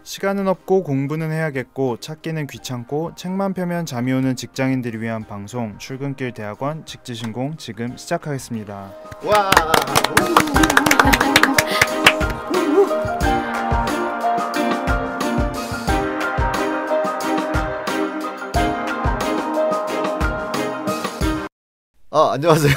시간은 없고 공부는 해야겠고 찾기는 귀찮고 책만 펴면 잠이 오는 직장인들을 위한 방송 출근길 대학원 직지신공 지금 시작하겠습니다. 와. 안녕하세요.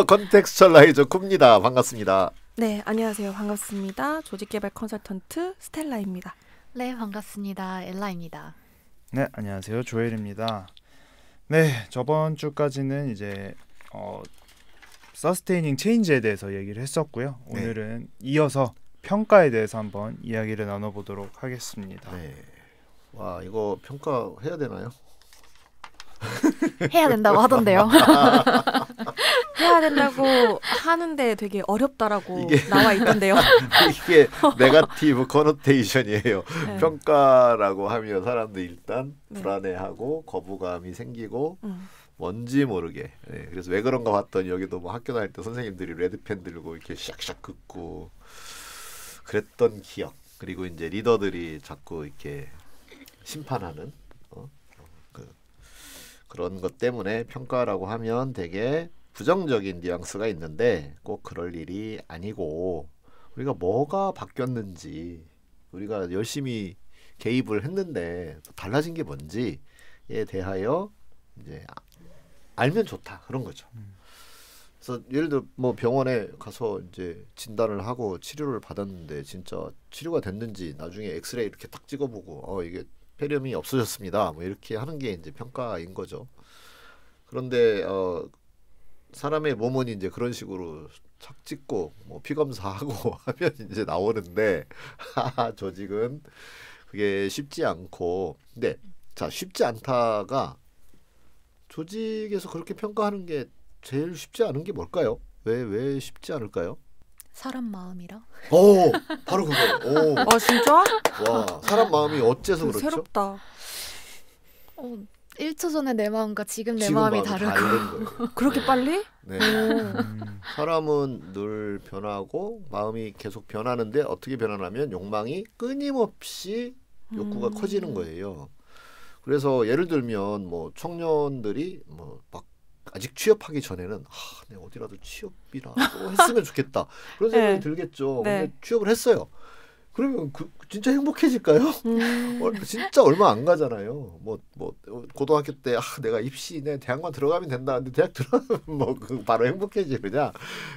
컨텍스처라이저 쿱니다. 반갑습니다. 네, 안녕하세요. 반갑습니다. 조직개발 컨설턴트 스텔라입니다. 네, 반갑습니다. 엘라입니다. 네, 안녕하세요. 조엘입니다. 네, 저번 주까지는 이제 서스테이닝 체인지에 대해서 얘기를 했었고요. 오늘은 이어서 평가에 대해서 한번 이야기를 나눠보도록 하겠습니다. 네. 와, 이거 평가 해야 되나요? 해야 된다고 하던데요. 해야 된다고 하는데 되게 어렵다라고 나와 있던데요. 이게 네거티브 커노테이션이에요. 네. 평가라고 하면 사람들이 일단 불안해하고 거부감이 생기고 뭔지 모르게. 네, 그래서 왜 그런가 봤더니 여기도 뭐 학교 다닐 때 선생님들이 레드펜 들고 이렇게 샥샥 긋고 그랬던 기억. 그리고 이제 리더들이 자꾸 이렇게 심판하는 그런 것 때문에 평가라고 하면 되게 부정적인 뉘앙스가 있는데 꼭 그럴 일이 아니고 우리가 뭐가 바뀌었는지 우리가 열심히 개입을 했는데 달라진 게 뭔지에 대하여 이제 알면 좋다 그런 거죠. 그래서 예를 들어 뭐 병원에 가서 이제 진단을 하고 치료를 받았는데 진짜 치료가 됐는지 나중에 엑스레이 이렇게 딱 찍어보고 이게 폐렴이 없어졌습니다. 뭐 이렇게 하는 게 이제 평가인 거죠. 그런데 사람의 몸은 이제 그런 식으로 착 찍고 뭐 피 검사하고 하면 이제 나오는데 조직은 그게 쉽지 않고 근데 자 쉽지 않다가 조직에서 그렇게 평가하는 게 제일 쉽지 않은 게 뭘까요? 왜 쉽지 않을까요? 사람 마음이라. 오, 바로 그거. 오. 진짜? 와, 사람 마음이 어째서 그렇죠? 새롭다. 1초 전에 내 마음과 지금 내 마음이 다르고. 거예요. 그렇게 빨리? 네. 사람은 늘 변하고 마음이 계속 변하는데 어떻게 변하냐면 욕망이 끊임없이 욕구가 커지는 거예요. 그래서 예를 들면 뭐 청년들이 뭐 막 아직 취업하기 전에는 내가 어디라도 취업이라도 했으면 좋겠다 그런 생각이 들겠죠. 근데 취업을 했어요. 그러면 진짜 행복해질까요? 진짜 얼마 안 가잖아요. 뭐 고등학교 때 내가 입시 내 대학만 들어가면 된다. 근데 대학 들어가면 뭐 바로 행복해지느냐?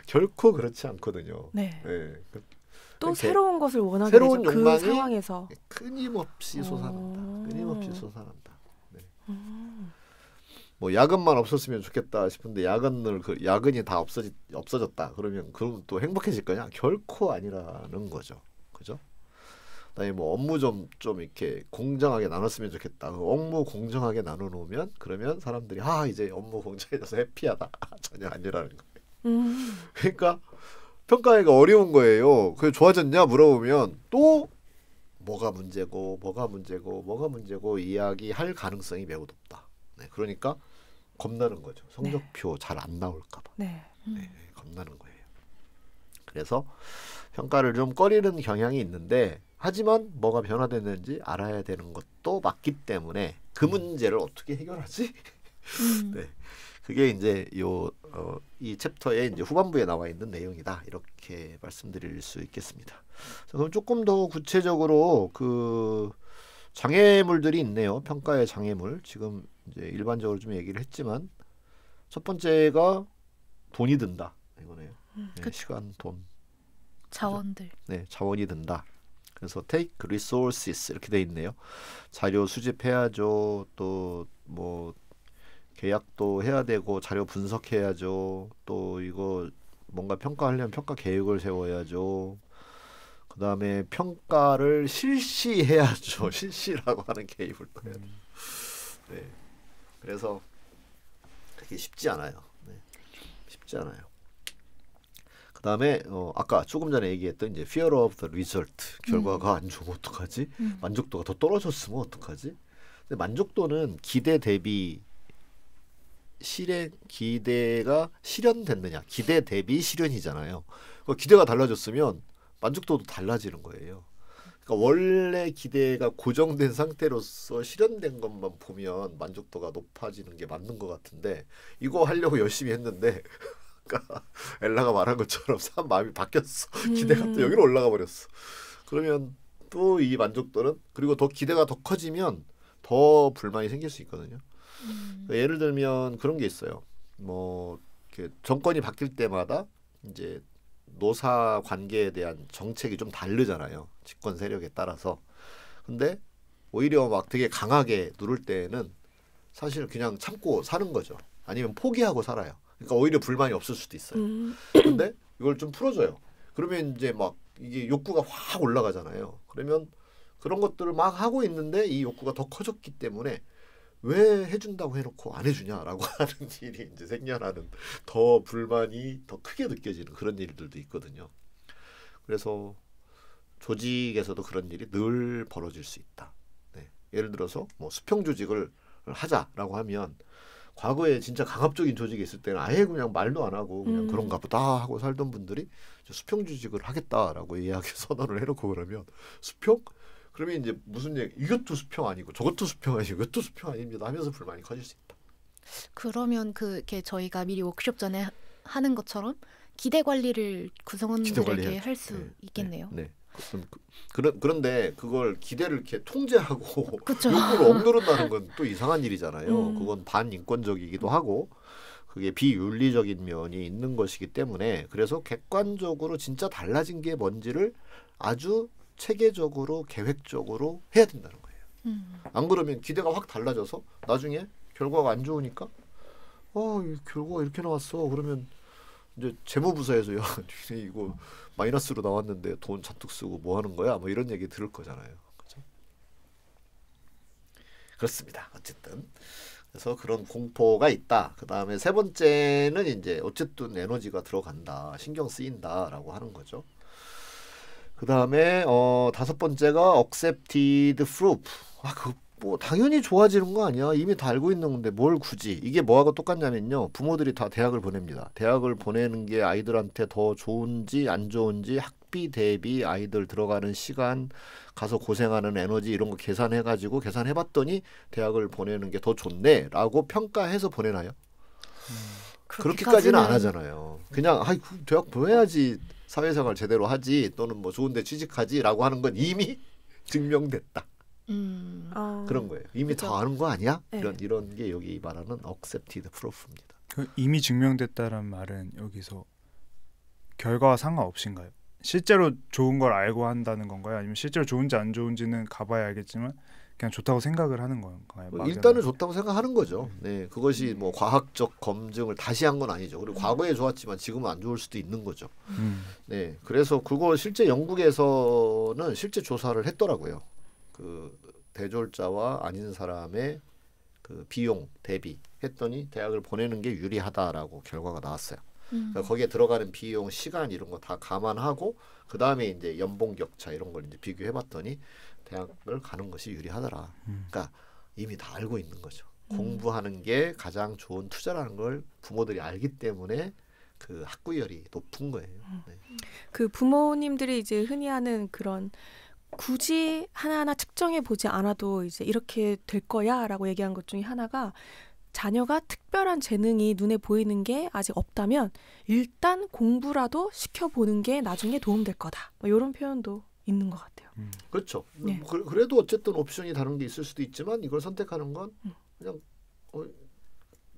결코 그렇지 않거든요. 네. 네. 또 새로운 것을 원하게 새로운 되죠. 욕망이 그 상황에서 끊임없이 솟아난다. 끊임없이 솟아난다. 네. 뭐 야근만 없었으면 좋겠다 싶은데 야근이 다 없어졌다. 그러면 또 행복해질 거냐? 결코 아니라는 거죠. 그죠? 그다음에 뭐 업무 좀 이렇게 공정하게 나눴으면 좋겠다. 업무 공정하게 나눠 놓으면 그러면 사람들이 이제 업무 공정해져서 해피하다. 전혀 아니라는 거예요. 그러니까 평가가 어려운 거예요. 그게 좋아졌냐 물어보면 또 뭐가 문제고 이야기할 가능성이 매우 높다. 네, 그러니까 겁나는 거죠. 성적표 잘 안 나올까 봐. 네, 겁나는 거예요. 그래서 평가를 좀 꺼리는 경향이 있는데 하지만 뭐가 변화됐는지 알아야 되는 것도 맞기 때문에 그 문제를 어떻게 해결하지? 네, 그게 이제 이 챕터의 이제 후반부에 나와 있는 내용이다. 이렇게 말씀드릴 수 있겠습니다. 자, 그럼 조금 더 구체적으로 그 장애물들이 있네요. 평가의 장애물. 지금 이제 일반적으로 좀 얘기를 했지만 첫 번째가 돈이 든다. 이거네요. 네, 시간, 돈. 자원들. 네, 자원이 든다. 그래서 take resources 이렇게 돼 있네요. 자료 수집해야죠. 또 뭐 계약도 해야 되고 자료 분석해야죠. 또 이거 뭔가 평가하려면 평가 계획을 세워야죠. 그 다음에 평가를 실시해야죠. 실시라고 하는 개입을 또 해야 돼요. 네. 그래서 그게 쉽지 않아요. 네. 쉽지 않아요. 그 다음에 아까 조금 전에 얘기했던 이제 fear of the result 결과가 안 좋으면 어떡하지? 만족도가 더 떨어졌으면 어떡하지? 근데 만족도는 기대 대비 기대가 실현됐느냐? 기대 대비 실현이잖아요. 기대가 달라졌으면 만족도도 달라지는 거예요. 그러니까 원래 기대가 고정된 상태로서 실현된 것만 보면 만족도가 높아지는 게 맞는 것 같은데 이거 하려고 열심히 했는데 그러니까 엘라가 말한 것처럼 사람 마음이 바뀌었어. 기대가 또 여기로 올라가 버렸어. 그러면 또 이 만족도는 그리고 더 기대가 더 커지면 더 불만이 생길 수 있거든요. 예를 들면 그런 게 있어요. 뭐 이렇게 정권이 바뀔 때마다 이제 노사 관계에 대한 정책이 좀 다르잖아요. 집권 세력에 따라서. 근데 오히려 막 되게 강하게 누를 때는 사실 그냥 참고 사는 거죠. 아니면 포기하고 살아요. 그러니까 오히려 불만이 없을 수도 있어요. 근데 이걸 좀 풀어줘요. 그러면 이제 막 이게 욕구가 확 올라가잖아요. 그러면 그런 것들을 막 하고 있는데 이 욕구가 더 커졌기 때문에 왜 해준다고 해놓고 안 해주냐라고 하는 일이 이제 생겨나는 더 불만이 더 크게 느껴지는 그런 일들도 있거든요. 그래서 조직에서도 그런 일이 늘 벌어질 수 있다. 네. 예를 들어서 뭐 수평 조직을 하자라고 하면 과거에 진짜 강압적인 조직이 있을 때는 아예 그냥 말도 안 하고 그냥 그런가 보다 하고 살던 분들이 수평 조직을 하겠다라고 이야기 선언을 해놓고 그러면 수평? 그러면 이제 무슨 얘기 이것도 수평 아니고 저것도 수평 아니고 이것도 수평 아닙니다 하면서 불만이 커질 수 있다. 그러면 그게 저희가 미리 워크숍 전에 하는 것처럼 기대 관리를 구성원들에게 할 수 있겠네요. 네. 그런데 그걸 기대를 이렇게 통제하고 그쵸. 욕구를 억누른다는 건 또 이상한 일이잖아요. 그건 반인권적이기도 하고 그게 비윤리적인 면이 있는 것이기 때문에 그래서 객관적으로 진짜 달라진 게 뭔지를 아주 체계적으로 계획적으로 해야 된다는 거예요. 안 그러면 기대가 확 달라져서 나중에 결과가 안 좋으니까 이 결과가 이렇게 나왔어. 그러면 이제 재무부서에서 야 이거 마이너스로 나왔는데 돈 잔뜩 쓰고 뭐 하는 거야? 뭐 이런 얘기 들을 거잖아요. 그렇죠? 그렇습니다. 어쨌든 그래서 그런 공포가 있다. 그 다음에 세 번째는 이제 어쨌든 에너지가 들어간다, 신경 쓰인다라고 하는 거죠. 그 다음에 다섯 번째가 accepted proof. 뭐 당연히 좋아지는 거 아니야. 이미 다 알고 있는 건데 뭘 굳이. 이게 뭐하고 똑같냐면요. 부모들이 다 대학을 보냅니다. 대학을 보내는 게 아이들한테 더 좋은지 안 좋은지 학비 대비 아이들 들어가는 시간 가서 고생하는 에너지 이런 거 계산해가지고 계산해봤더니 대학을 보내는 게 더 좋네 라고 평가해서 보내나요? 그렇게까지는 안 하잖아요. 그냥 대학 보내야지 사회생활 제대로 하지 또는 뭐 좋은데 취직하지 라고 하는 건 이미 증명됐다. 그런 거예요. 이미 그렇죠. 다 아는 거 아니야? 네. 이런 게 여기 말하는 accepted proof입니다. 이미 증명됐다는 말은 여기서 결과와 상관없인가요? 실제로 좋은 걸 알고 한다는 건가요? 아니면 실제로 좋은지 안 좋은지는 가봐야 알겠지만 그냥 좋다고 생각을 하는 건가요? 일단은 좋다고 생각하는 거죠. 네, 그것이 뭐 과학적 검증을 다시 한 건 아니죠. 그리고 과거에 좋았지만 지금은 안 좋을 수도 있는 거죠. 네, 그래서 그거 실제 영국에서는 실제 조사를 했더라고요. 그 대졸자와 아닌 사람의 그 비용 대비 했더니 대학을 보내는 게 유리하다라고 결과가 나왔어요. 그러니까 거기에 들어가는 비용, 시간 이런 거 다 감안하고 그 다음에 이제 연봉 격차 이런 걸 이제 비교해봤더니 대학을 가는 것이 유리하더라. 그러니까 이미 다 알고 있는 거죠. 공부하는 게 가장 좋은 투자라는 걸 부모들이 알기 때문에 그 학구열이 높은 거예요. 네. 그 부모님들이 이제 흔히 하는 그런 굳이 하나하나 측정해 보지 않아도 이제 이렇게 될 거야라고 얘기한 것 중에 하나가 자녀가 특별한 재능이 눈에 보이는 게 아직 없다면 일단 공부라도 시켜보는 게 나중에 도움될 거다. 뭐 이런 표현도 있는 것 같아요. 그렇죠. 네. 그래도 어쨌든 옵션이 다른 게 있을 수도 있지만 이걸 선택하는 건 그냥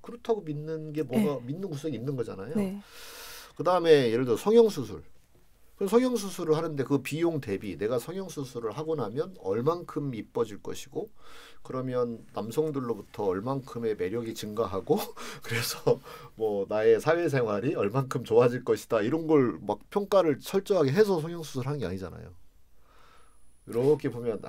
그렇다고 믿는 게 뭐가 믿는 구석이 있는 거잖아요. 네. 그 다음에 예를 들어 성형수술. 성형수술을 하는데 그 비용 대비 내가 성형수술을 하고 나면 얼만큼 이뻐질 것이고 그러면 남성들로부터 얼만큼의 매력이 증가하고 그래서 뭐 나의 사회생활이 얼만큼 좋아질 것이다 이런 걸 막 평가를 철저하게 해서 성형수술을 하는 게 아니잖아요. 이렇게 보면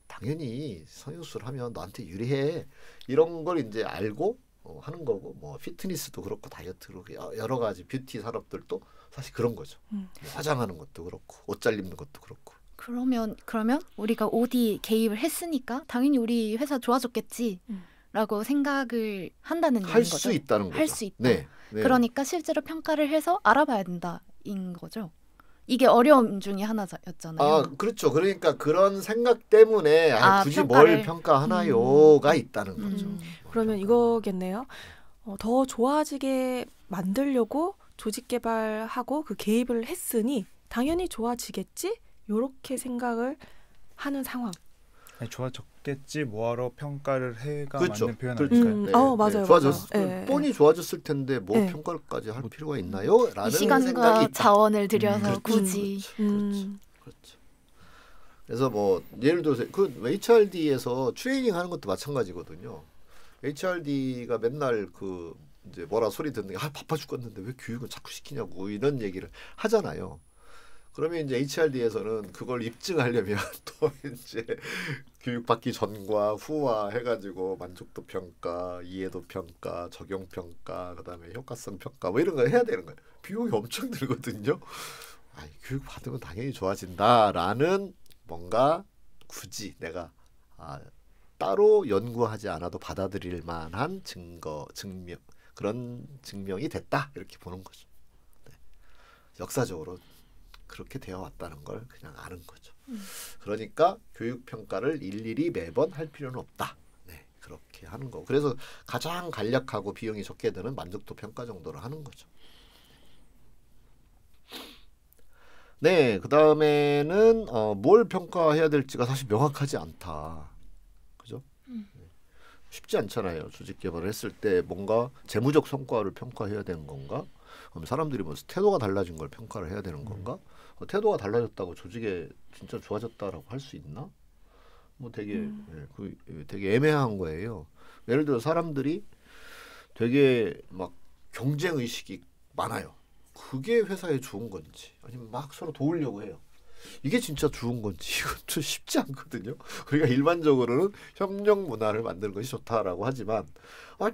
당연히 성형수술 하면 너한테 유리해 이런 걸 이제 알고 하는 거고 뭐 피트니스도 그렇고 다이어트로 여러 가지 뷰티 산업들도 사실 그런 거죠. 화장하는 것도 그렇고 옷 잘 입는 것도 그렇고. 그러면 우리가 어디 개입을 했으니까 당연히 우리 회사 좋아졌겠지라고 생각을 한다는 얘기인 할 거죠. 수 있다는 거죠. 할 수 있다. 네. 그러니까 실제로 평가를 해서 알아봐야 된다인 거죠. 이게 어려움 중에 하나였잖아요. 아, 그렇죠. 그러니까 그런 생각 때문에 굳이 평가를. 뭘 평가하나요가 있다는 거죠. 그러면 이거겠네요. 더 좋아지게 만들려고 조직 개발하고 그 개입을 했으니 당연히 좋아지겠지? 요렇게 생각을 하는 상황. 아니, 좋아졌겠지 뭐하러 평가를 해가 그렇죠. 맞는 표현 그렇죠. 아닐까요? 맞아요. 뻔히 좋아졌을 텐데 뭐 네. 평가까지 할 필요가 있나요? 라는 이 시간과 생각이 있다. 자원을 들여서 그렇죠. 굳이 그렇죠. 그래서 뭐 예를 들어서 그 HRD에서 트레이닝 하는 것도 마찬가지거든요. HRD가 맨날 그 이제 뭐라 소리 듣는 게 바빠 죽겠는데 왜 교육을 자꾸 시키냐고 이런 얘기를 하잖아요. 그러면 이제 HRD에서는 그걸 입증하려면 또 이제 교육받기 전과 후와 해가지고 만족도 평가, 이해도 평가, 적용 평가, 그다음에 효과성 평가 뭐 이런 거 해야 되는 거예요. 비용이 엄청 들거든요. 교육 받으면 당연히 좋아진다라는 뭔가 굳이 내가 따로 연구하지 않아도 받아들일 만한 증명 그런 증명이 됐다 이렇게 보는 거죠. 네. 역사적으로 그렇게 되어 왔다는 걸 그냥 아는 거죠. 그러니까 교육 평가를 일일이 매번 할 필요는 없다. 네, 그렇게 하는 거. 그래서 가장 간략하고 비용이 적게 드는 만족도 평가 정도를 하는 거죠. 네, 그 다음에는 뭘 평가해야 될지가 사실 명확하지 않다. 그죠? 쉽지 않잖아요. 조직 개발을 했을 때 뭔가 재무적 성과를 평가해야 되는 건가? 그럼 사람들이 뭐 태도가 달라진 걸 평가를 해야 되는 건가? 태도가 달라졌다고 조직에 진짜 좋아졌다라고 할 수 있나? 뭐 되게 되게 애매한 거예요. 예를 들어 사람들이 되게 막 경쟁 의식이 많아요. 그게 회사에 좋은 건지 아니면 막 서로 도우려고 해요. 이게 진짜 좋은 건지 이것도 쉽지 않거든요. 우리가 일반적으로는 협력 문화를 만드는 것이 좋다라고 하지만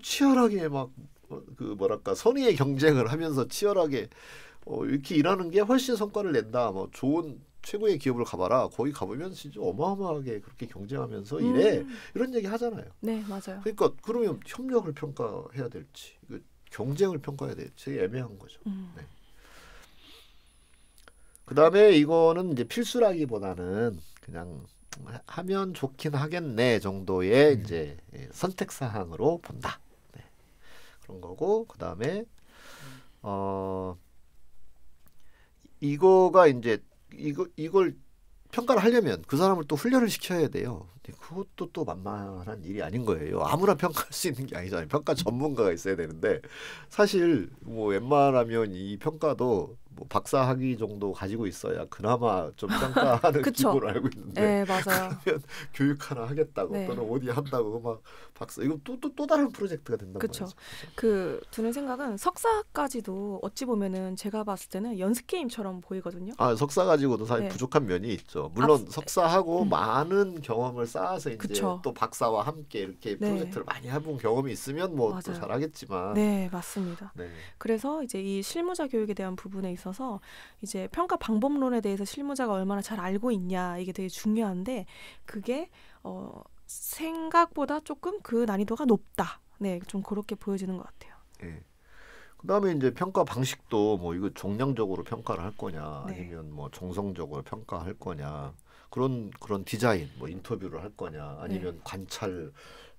치열하게 막 그 뭐랄까 선의의 경쟁을 하면서 치열하게 이렇게 일하는 게 훨씬 성과를 낸다. 뭐 좋은 최고의 기업을 가봐라. 거기 가보면 진짜 어마어마하게 그렇게 경쟁하면서 일해. 이런 얘기 하잖아요. 네, 맞아요. 그러니까 그러면 협력을 평가해야 될지 이거 경쟁을 평가해야 될지 되게 애매한 거죠. 네. 그다음에 이거는 이제 필수라기보다는 그냥 하면 좋긴 하겠네 정도의 이제 선택 사항으로 본다. 네. 그런 거고 그다음에 이거가 이제 이걸 평가를 하려면 그 사람을 또 훈련을 시켜야 돼요. 근데 그것도 또 만만한 일이 아닌 거예요. 아무나 평가할 수 있는 게 아니잖아요. 평가 전문가가 있어야 되는데 사실 뭐 웬만하면 이 평가도 뭐 박사 학위 정도 가지고 있어야 그나마 좀 평가하는 기본을 알고 있는데 네, 맞아요. 그러면 교육 하나 하겠다고 네. 또는 어디 한다고 막 박사 이거 또 다른 프로젝트가 된단 그쵸. 말이죠. 그 드는 생각은 석사까지도 어찌 보면은 제가 봤을 때는 연습 게임처럼 보이거든요. 석사 가지고도 사실 네. 부족한 면이 있죠. 물론 석사하고 많은 경험을 쌓아서 이제 그쵸. 또 박사와 함께 이렇게 네. 프로젝트를 많이 해본 경험이 있으면 뭐 또 맞아요. 잘하겠지만. 네, 맞습니다. 네. 그래서 이제 이 실무자 교육에 대한 부분에 있어서 이제 평가 방법론에 대해서 실무자가 얼마나 잘 알고 있냐 이게 되게 중요한데 그게 생각보다 조금 그 난이도가 높다. 네, 좀 그렇게 보여지는 것 같아요. 네. 그다음에 이제 평가 방식도 뭐 이거 종량적으로 평가를 할 거냐 네. 아니면 뭐 정성적으로 평가할 거냐 그런 디자인 뭐 인터뷰를 할 거냐 아니면 관찰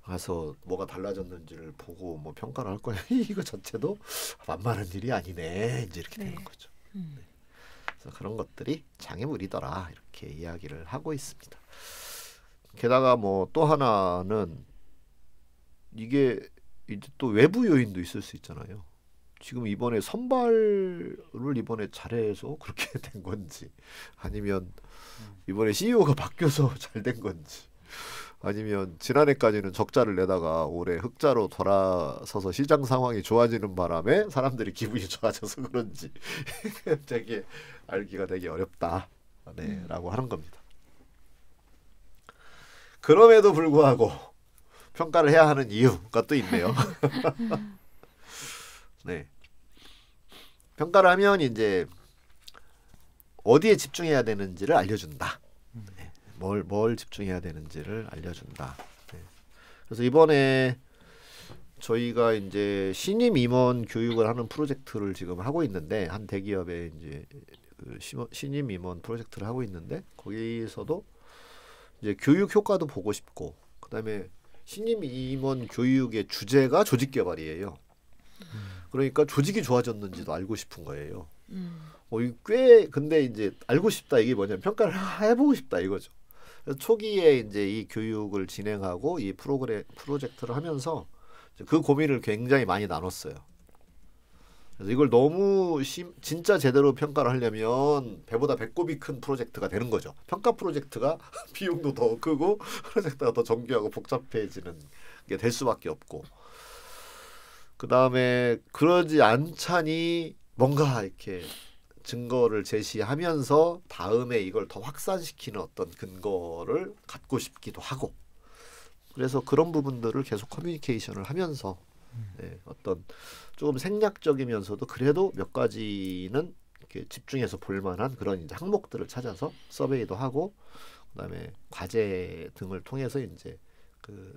가서 뭐가 달라졌는지를 보고 뭐 평가를 할 거냐 이거 자체도 만만한 일이 아니네 이제 이렇게 되는 거죠. 네. 그래서 그런 것들이 장애물이더라 이렇게 이야기를 하고 있습니다. 게다가 뭐 또 하나는 이게 이제 또 외부 요인도 있을 수 있잖아요. 지금 이번에 선발을 이번에 잘해서 그렇게 된 건지 아니면 이번에 CEO가 바뀌어서 잘 된 건지 아니면 지난해까지는 적자를 내다가 올해 흑자로 돌아서서 시장 상황이 좋아지는 바람에 사람들이 기분이 좋아져서 그런지 되게 알기가 되게 어렵다 라고 하는 겁니다. 그럼에도 불구하고 평가를 해야 하는 이유가 또 있네요. 네. 평가를 하면 이제 어디에 집중해야 되는지를 알려준다. 네. 뭘 집중해야 되는지를 알려준다. 네. 그래서 이번에 저희가 이제 신임 임원 교육을 하는 프로젝트를 지금 하고 있는데 한 대기업에 이제 그 신임 임원 프로젝트를 하고 있는데 거기서도 이제 교육 효과도 보고 싶고 그다음에 신임 임원 교육의 주제가 조직 개발이에요. 그러니까 조직이 좋아졌는지도 알고 싶은 거예요. 꽤 근데 이제 알고 싶다 이게 뭐냐면 평가를 해보고 싶다 이거죠. 그래서 초기에 이제 이 교육을 진행하고 이 프로젝트를 하면서 그 고민을 굉장히 많이 나눴어요. 그래서 이걸 너무 진짜 제대로 평가를 하려면 배보다 배꼽이 큰 프로젝트가 되는 거죠. 평가 프로젝트가 비용도 더 크고 프로젝트가 더 정교하고 복잡해지는 게 될 수밖에 없고 그 다음에 그러지 않자니 뭔가 이렇게 증거를 제시하면서 다음에 이걸 더 확산시키는 어떤 근거를 갖고 싶기도 하고 그래서 그런 부분들을 계속 커뮤니케이션을 하면서 네, 어떤 조금 생략적이면서도 그래도 몇 가지는 이렇게 집중해서 볼 만한 그런 이제 항목들을 찾아서 서베이도 하고 그다음에 과제 등을 통해서 이제 그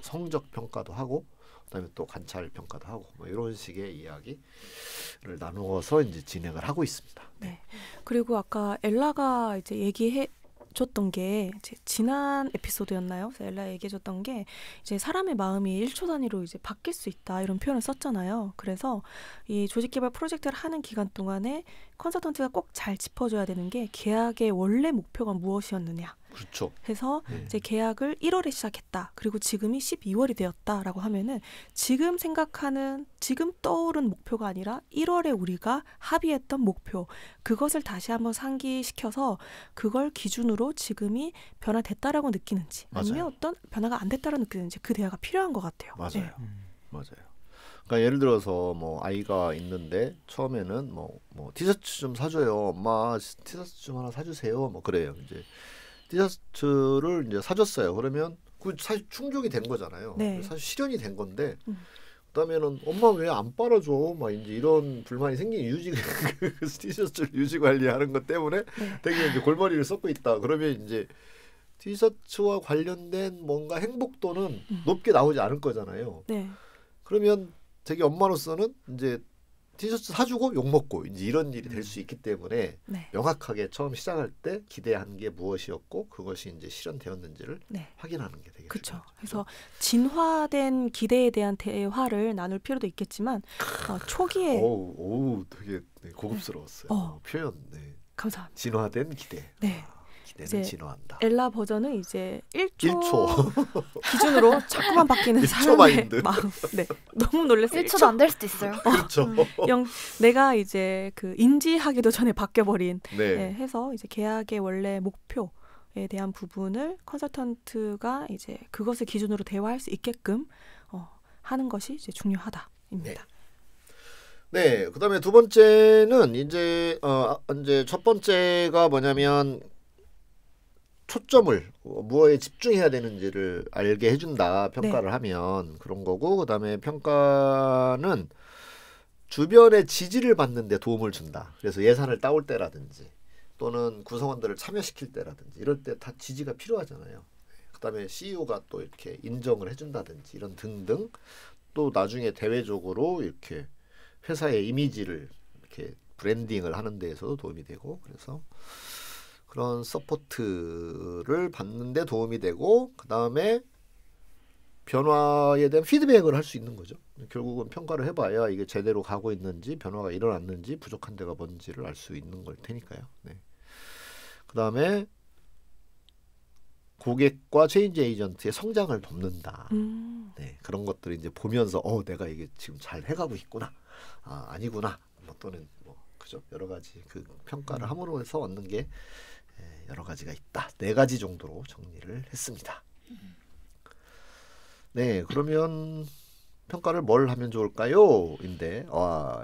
성적 평가도 하고 그다음에 또 관찰 평가도 하고 뭐 이런 식의 이야기를 나누어서 이제 진행을 하고 있습니다. 네. 그리고 아까 엘라가 이제 얘기해 줬던 게 이제 지난 에피소드였나요? 그래서 엘라 얘기해줬던 게 이제 사람의 마음이 1초 단위로 이제 바뀔 수 있다 이런 표현을 썼잖아요. 그래서 이 조직개발 프로젝트를 하는 기간 동안에 컨설턴트가 꼭 잘 짚어줘야 되는 게 계약의 원래 목표가 무엇이었느냐. 그렇죠. 해서 이제 계약을 1월에 시작했다. 그리고 지금이 12월이 되었다라고 하면은 지금 생각하는 지금 떠오른 목표가 아니라 1월에 우리가 합의했던 목표 그것을 다시 한번 상기시켜서 그걸 기준으로 지금이 변화됐다라고 느끼는지 아니면 맞아요. 어떤 변화가 안 됐다라고 느끼는지 그 대화가 필요한 것 같아요. 맞아요. 네. 맞아요. 그러니까 예를 들어서 뭐 아이가 있는데 처음에는 뭐 티셔츠 좀 사줘요. 엄마 티셔츠 좀 하나 사주세요. 뭐 그래요. 이제 티셔츠를 이제 사줬어요. 그러면 그 사실 충족이 된 거잖아요. 네. 사실 실현이 된 건데 그다음에는 엄마 왜 안 빨아줘? 막 이제 이런 불만이 생긴 유지 그 티셔츠를 유지 관리하는 것 때문에 네. 되게 이제 골머리를 썩고 있다. 그러면 이제 티셔츠와 관련된 뭔가 행복도는 높게 나오지 않을 거잖아요. 네. 그러면 되게 엄마로서는 이제 티셔츠 사주고 욕먹고 이제 이런 일이 될 수 있기 때문에 네. 명확하게 처음 시작할 때 기대한 게 무엇이었고 그것이 이제 실현되었는지를 네. 확인하는 게 되게 그렇죠. 중요하죠. 그래서 진화된 기대에 대한 대화를 나눌 필요도 있겠지만 초기에 오우 되게 고급스러웠어요. 표현. 네. 감사합니다. 진화된 기대. 네. 기대는 이제 진화한다. 엘라 버전은 이제 1초 1초. 기준으로 자꾸만 바뀌는 1초 사람의 마인드. 마음. 네. 너무 놀랐어요. 1초도 안 될 수도 있어요. 그렇죠. 내가 이제 그 인지하기도 전에 바뀌어버린 네. 해서 이제 계약의 원래 목표에 대한 부분을 컨설턴트가 이제 그것을 기준으로 대화할 수 있게끔 하는 것이 이제 중요하다입니다. 네. 그다음에 두 번째는 이제 첫 번째가 뭐냐면 초점을 무엇에 집중해야 되는지를 알게 해준다. 평가를 하면 그런 거고 그다음에 평가는 주변의 지지를 받는 데 도움을 준다. 그래서 예산을 따올 때라든지 또는 구성원들을 참여시킬 때라든지 이럴 때 다 지지가 필요하잖아요. 그다음에 CEO가 또 이렇게 인정을 해준다든지 이런 등등 또 나중에 대외적으로 이렇게 회사의 이미지를 이렇게 브랜딩을 하는 데에서도 도움이 되고 그래서 그런 서포트를 받는 데 도움이 되고 그다음에 변화에 대한 피드백을 할 수 있는 거죠. 결국은 평가를 해봐야 이게 제대로 가고 있는지 변화가 일어났는지 부족한 데가 뭔지를 알 수 있는 걸 테니까요. 네. 그다음에 고객과 체인지 에이전트의 성장을 돕는다. 네, 그런 것들을 이제 보면서 내가 이게 지금 잘 해가고 있구나. 아니구나. 뭐 또는 뭐 그죠? 여러 가지 그 평가를 함으로써 얻는 게 여러 가지가 있다. 4가지 정도로 정리를 했습니다. 네, 그러면 평가를 뭘 하면 좋을까요? 인데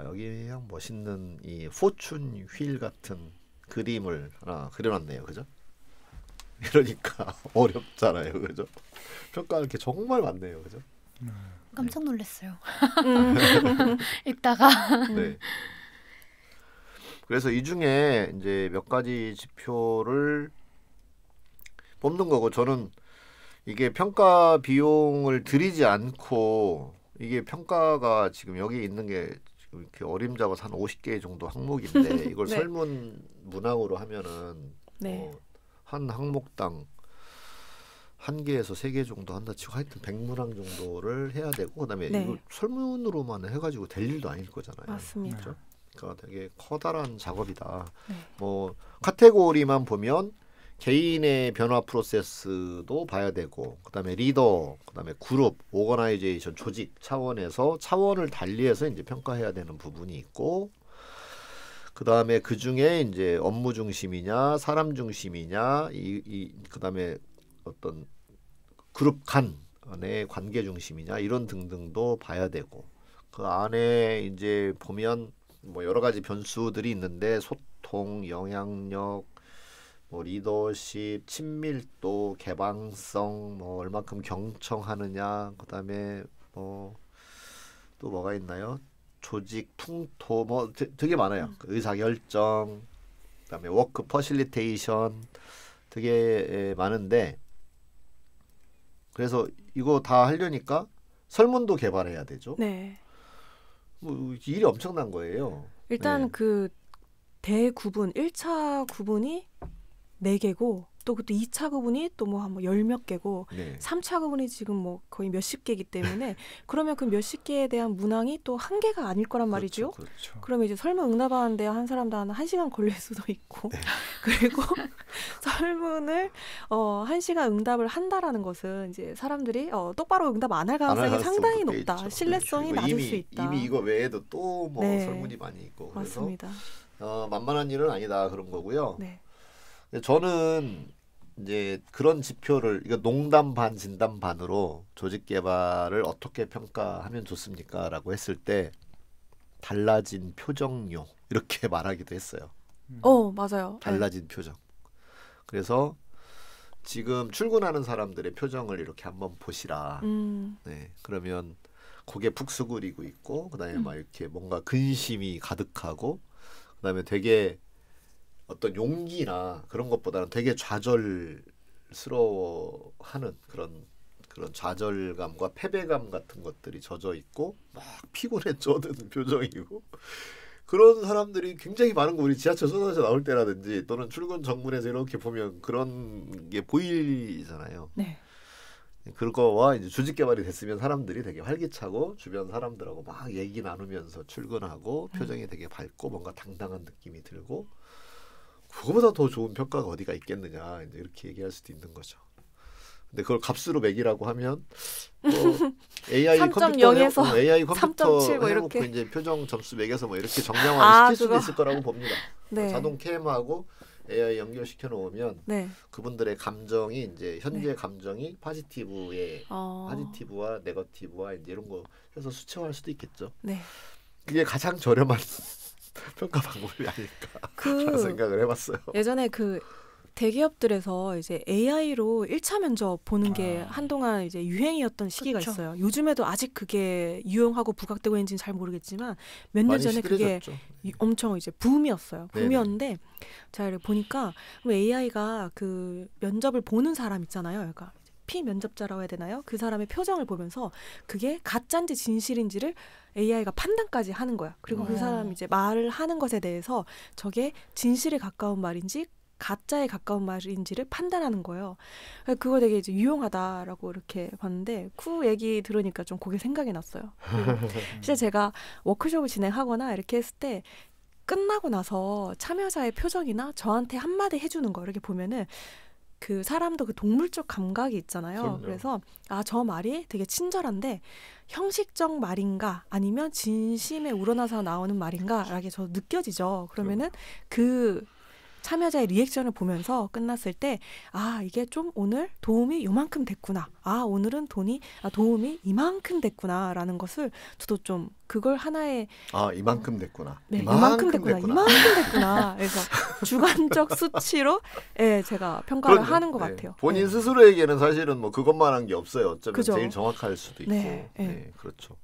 여기 멋있는 이 포춘 휠 같은 그림을 하나 그려놨네요. 그죠? 그러니까 어렵잖아요. 그죠? 평가할 게 정말 많네요. 그죠? 깜짝 놀랐어요. 읽다가 네. 그래서 이 중에 이제 몇 가지 지표를 뽑는 거고 저는 이게 평가 비용을 들이지 않고 이게 평가가 지금 여기 있는 게 이렇게 어림잡아서 한 50개 정도 항목인데 이걸 네. 설문 문항으로 하면은 네. 한 항목당 1개에서 3개 정도 한다 치고 하여튼 100문항 정도를 해야 되고 그다음에 네. 이거 설문으로만 해가지고 될 일도 아닐 거잖아요. 맞습니다. 그렇죠? 그러니까 되게 커다란 작업이다. 네. 뭐 카테고리만 보면 개인의 변화 프로세스도 봐야 되고 그다음에 리더, 그다음에 그룹, 오거나이제이션, 조직 차원에서 차원을 달리해서 이제 평가해야 되는 부분이 있고 그다음에 그 중에 이제 업무 중심이냐, 사람 중심이냐, 그다음에 어떤 그룹 간의 관계 중심이냐 이런 등등도 봐야 되고 그 안에 이제 보면 뭐 여러 가지 변수들이 있는데 소통, 영향력, 뭐 리더십, 친밀도, 개방성, 뭐 얼만큼 경청하느냐, 그다음에 뭐 또 뭐가 있나요? 조직 풍토 뭐 되게 많아요. 그 의사결정, 그다음에 워크 퍼실리테이션 되게 많은데 그래서 이거 다 하려니까 설문도 개발해야 되죠. 네. 뭐 일이 엄청난 거예요. 일단 네. 그 대구분 1차 구분이 4개고 또 그때 2차 구분이 또 뭐 한 뭐 10몇 개고 네. 3차 구분이 지금 뭐 거의 몇십 개이기 때문에 그러면 그 몇십 개에 대한 문항이 또 한 개가 아닐 거란 말이죠. 그렇죠. 그러면 이제 설문 응답하는데 한 사람도 한 1시간 걸릴 수도 있고 네. 그리고 설문을 1시간 응답을 한다라는 것은 이제 사람들이 똑바로 응답 안 할 가능성이 상당히 높다. 있죠. 신뢰성이 그렇죠. 낮을 수 있다. 이미 이거 외에도 또 뭐 네. 설문이 많이 있고 그래서 맞습니다. 만만한 일은 아니다 그런 거고요. 네. 저는 이제 그런 지표를 이거 농담 반 진담 반으로 조직 개발을 어떻게 평가하면 좋습니까라고 했을 때 달라진 표정요 이렇게 말하기도 했어요. 맞아요. 달라진 표정. 그래서 지금 출근하는 사람들의 표정을 이렇게 한번 보시라. 네, 그러면 고개 푹 수그리고 있고 그다음에 막 이렇게 뭔가 근심이 가득하고 그다음에 되게 어떤 용기나 그런 것보다는 되게 좌절스러워하는 그런 좌절감과 패배감 같은 것들이 젖어 있고 막 피곤에 젖은 표정이고 그런 사람들이 굉장히 많은 거 우리 지하철 쏟아져 나올 때라든지 또는 출근 정문에서 이렇게 보면 그런 게 보이잖아요. 네. 그거와 이제 조직 개발이 됐으면 사람들이 되게 활기차고 주변 사람들하고 막 얘기 나누면서 출근하고 표정이 되게 밝고 뭔가 당당한 느낌이 들고 그거보다 더 좋은 평가가 어디가 있겠느냐 이제 이렇게 얘기할 수도 있는 거죠. 근데 그걸 값으로 매기라고 하면 AI 3.0에서 AI 컴퓨터 3.7 뭐 해놓고 이렇게. 이제 표정 점수 매겨서 뭐 이렇게 정량화 시킬 수도 그거. 있을 거라고 봅니다. 네. 자동 캠하고 AI 연결시켜 놓으면 네. 그분들의 감정이 이제 현재 감정이 파지티브와 네거티브와 이제 이런 거 해서 수치화할 수도 있겠죠. 네. 그게 가장 저렴한 평가 방법이 아닐까라는 생각을 해봤어요. 예전에 그 대기업들에서 이제 AI로 1차 면접 보는 게 한동안 이제 유행이었던 시기가 그쵸. 있어요. 요즘에도 아직 그게 유용하고 부각되고 있는지는 잘 모르겠지만 몇 년 전에 그게 엄청 이제 붐이었어요. 붐이었는데 자 이렇게 보니까 AI가 그 면접을 보는 사람 있잖아요. 그러니까 피면접자라고 해야 되나요? 그 사람의 표정을 보면서 그게 가짜인지 진실인지를 AI가 판단까지 하는 거야. 그리고 그 사람이 이제 말을 하는 것에 대해서 저게 진실에 가까운 말인지 가짜에 가까운 말인지를 판단하는 거예요. 그거 되게 이제 유용하다라고 이렇게 봤는데 쿠 얘기 들으니까 좀 그게 생각이 났어요. 실제 제가 워크숍을 진행하거나 이렇게 했을 때 끝나고 나서 참여자의 표정이나 저한테 한마디 해주는 거 이렇게 보면은 그 사람도 그 동물적 감각이 있잖아요. 그럼요. 그래서 저 말이 되게 친절한데 형식적 말인가 아니면 진심에 우러나서 나오는 말인가 라게 저 느껴지죠. 그러면은 그 참여자의 리액션을 보면서 끝났을 때 이게 좀 오늘 도움이 요만큼 됐구나. 오늘은 도움이 이만큼 됐구나라는 것을 저도 좀 그걸 하나의 이만큼 됐구나. 네, 이만큼 됐구나. 그래서 주관적 수치로 제가 평가를 하는 것 같아요. 본인 스스로에게는 사실은 뭐 그것만 한 게 없어요. 어쩌면 그죠? 제일 정확할 수도 있고. 네, 그렇죠.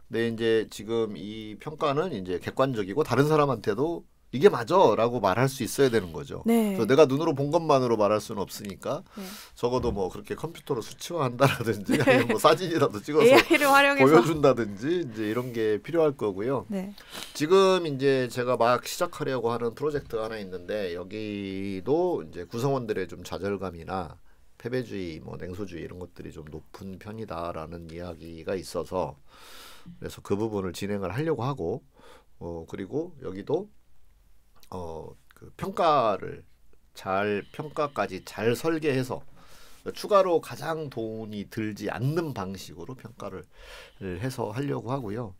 근데 이제 지금 이 평가는 이제 객관적이고 다른 사람한테도 이게 맞아라고 말할 수 있어야 되는 거죠. 네. 그래서 내가 눈으로 본 것만으로 말할 수는 없으니까 네. 적어도 뭐 그렇게 컴퓨터로 수치화한다라든지 아니면 뭐 사진이라도 찍어서 AI를 활용해서 보여준다든지 이제 이런 게 필요할 거고요. 네. 지금 이제 제가 막 시작하려고 하는 프로젝트가 하나 있는데 여기도 이제 구성원들의 좀 좌절감이나 패배주의, 뭐 냉소주의 이런 것들이 좀 높은 편이다라는 이야기가 있어서 그래서 그 부분을 진행을 하려고 하고 그리고 여기도 그 평가까지 잘 설계해서 추가로 가장 돈이 들지 않는 방식으로 평가를 해서 하려고 하고요.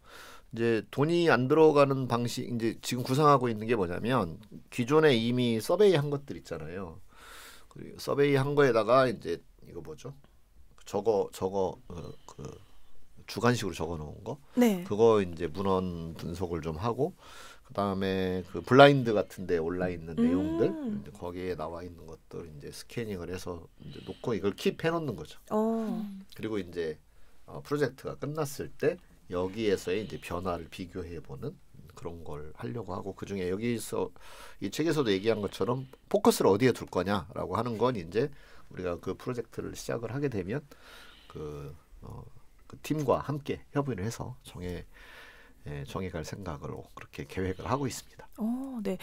이제 돈이 안 들어가는 방식 이제 지금 구상하고 있는 게 뭐냐면 기존에 이미 서베이 한 것들 있잖아요. 그리고 서베이 한 거에다가 이제 이거 뭐죠? 그 주관식으로 적어 놓은 거. 네. 그거 이제 문헌 분석을 좀 하고 그다음에 그 블라인드 같은 데 올라 있는 내용들 이제 거기에 나와 있는 것들 이제 스캐닝을 해서 이제 놓고 이걸 킵해 놓는 거죠. 그리고 이제 프로젝트가 끝났을 때 여기에서의 이제 변화를 비교해 보는 그런 걸 하려고 하고 그중에 여기서 이 책에서도 얘기한 것처럼 포커스를 어디에 둘 거냐라고 하는 건 이제 우리가 그 프로젝트를 시작을 하게 되면 그 팀과 함께 협의를 해서 정해갈 생각으로 그렇게 계획을 하고 있습니다. 네.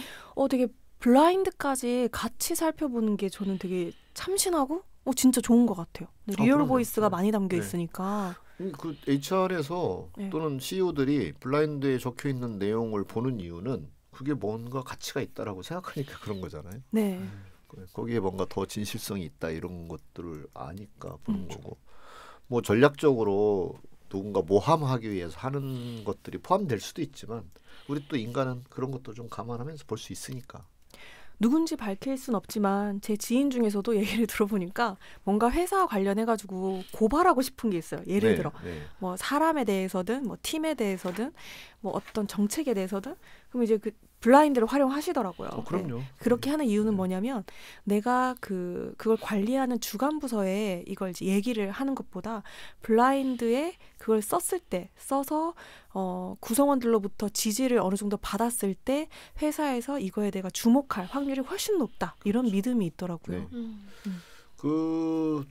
되게 블라인드까지 같이 살펴보는 게 저는 되게 참신하고 진짜 좋은 것 같아요. 리얼 보이스가 많이 담겨 있으니까. 그 HR에서 또는 CEO들이 블라인드에 적혀 있는 내용을 보는 이유는 그게 뭔가 가치가 있다라고 생각하니까 그런 거잖아요. 네. 거기에 뭔가 더 진실성이 있다 이런 것들을 아니까 보는 거고. 뭐 전략적으로 누군가 모함하기 위해서 하는 것들이 포함될 수도 있지만 우리 또 인간은 그런 것도 좀 감안하면서 볼 수 있으니까. 누군지 밝힐 순 없지만 제 지인 중에서도 얘기를 들어보니까 뭔가 회사 관련해가지고 고발하고 싶은 게 있어요. 예를 들어 뭐 사람에 대해서든 뭐 팀에 대해서든 뭐 어떤 정책에 대해서든 그럼 이제 그 블라인드를 활용하시더라고요. 그럼요. 그렇게 하는 이유는 뭐냐면 내가 그걸 관리하는 주간 부서에 이걸 이제 얘기를 하는 것보다 블라인드에 그걸 써서 구성원들로부터 지지를 어느 정도 받았을 때 회사에서 이거에 내가 주목할 확률이 훨씬 높다. 이런 믿음이 있더라고요. 그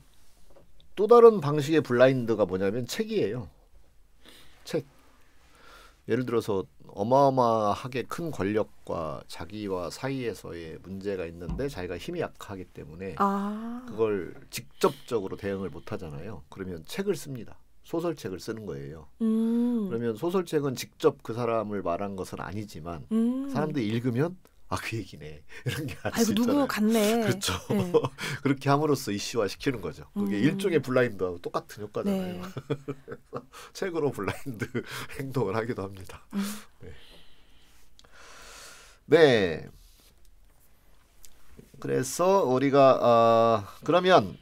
또 다른 방식의 블라인드가 뭐냐면 책이에요. 책. 예를 들어서 어마어마하게 큰 권력과 자기와 사이에서의 문제가 있는데 자기가 힘이 약하기 때문에 그걸 직접적으로 대응을 못 하잖아요. 그러면 책을 씁니다. 소설책을 쓰는 거예요. 그러면 소설책은 직접 그 사람을 말한 것은 아니지만 사람들이 읽으면 그 얘기네 이런 게 알 수 있잖아요. 누구 같네. 그렇죠. 네. 그렇게 함으로써 이슈화 시키는 거죠. 그게 일종의 블라인드하고 똑같은 효과잖아요. 네. 책으로 블라인드 행동을 하기도 합니다. 네. 그래서 우리가 그러면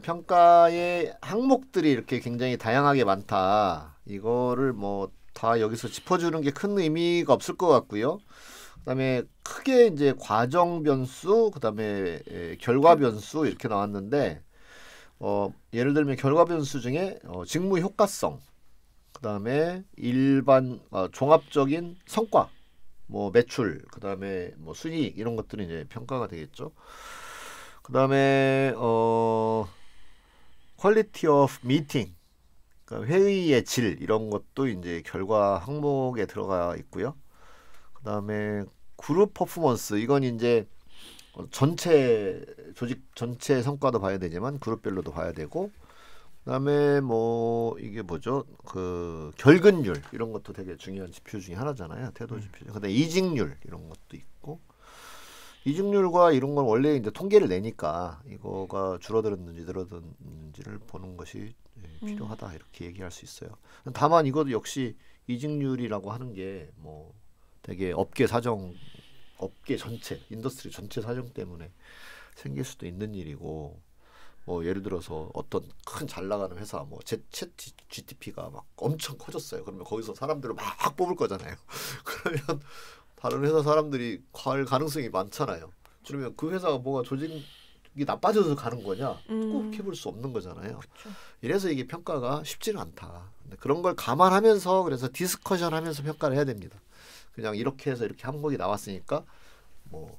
평가의 항목들이 이렇게 굉장히 다양하게 많다. 이거를 뭐 다 여기서 짚어주는 게 큰 의미가 없을 것 같고요. 그다음에 크게 이제 과정 변수, 그다음에 결과 변수 이렇게 나왔는데 예를 들면 결과 변수 중에 직무 효과성, 그다음에 일반 종합적인 성과, 뭐 매출, 그다음에 뭐 순이익 이런 것들이 이제 평가가 되겠죠. 그다음에 퀄리티 오브 미팅, 그러니까 회의의 질 이런 것도 이제 결과 항목에 들어가 있고요. 그다음에 그룹 퍼포먼스 이건 이제 전체 조직 전체 성과도 봐야 되지만 그룹별로도 봐야 되고 그다음에 뭐 이게 뭐죠? 그 결근율 이런 것도 되게 중요한 지표 중에 하나잖아요. 태도 지표. 그다음에 이직률 이런 것도 있고 이직률과 이런 건 원래 이제 통계를 내니까 이거가 줄어들었는지 늘어났는지를 보는 것이 필요하다 이렇게 얘기할 수 있어요. 다만 이것도 역시 이직률이라고 하는 게 뭐 되게 업계 전체, 인더스트리 전체 사정 때문에 생길 수도 있는 일이고, 뭐 예를 들어서 어떤 큰 잘 나가는 회사, 뭐 챗 GTP가 막 엄청 커졌어요. 그러면 거기서 사람들을 막 뽑을 거잖아요. 그러면 다른 회사 사람들이 갈 가능성이 많잖아요. 그러면 그 회사가 뭐가 조직이 나빠져서 가는 거냐? 꼭 해볼 수 없는 거잖아요. 그쵸. 이래서 이게 평가가 쉽지는 않다. 근데 그런 걸 감안하면서 그래서 디스커션하면서 평가를 해야 됩니다. 그냥 이렇게 해서 이렇게 항목이 나왔으니까 뭐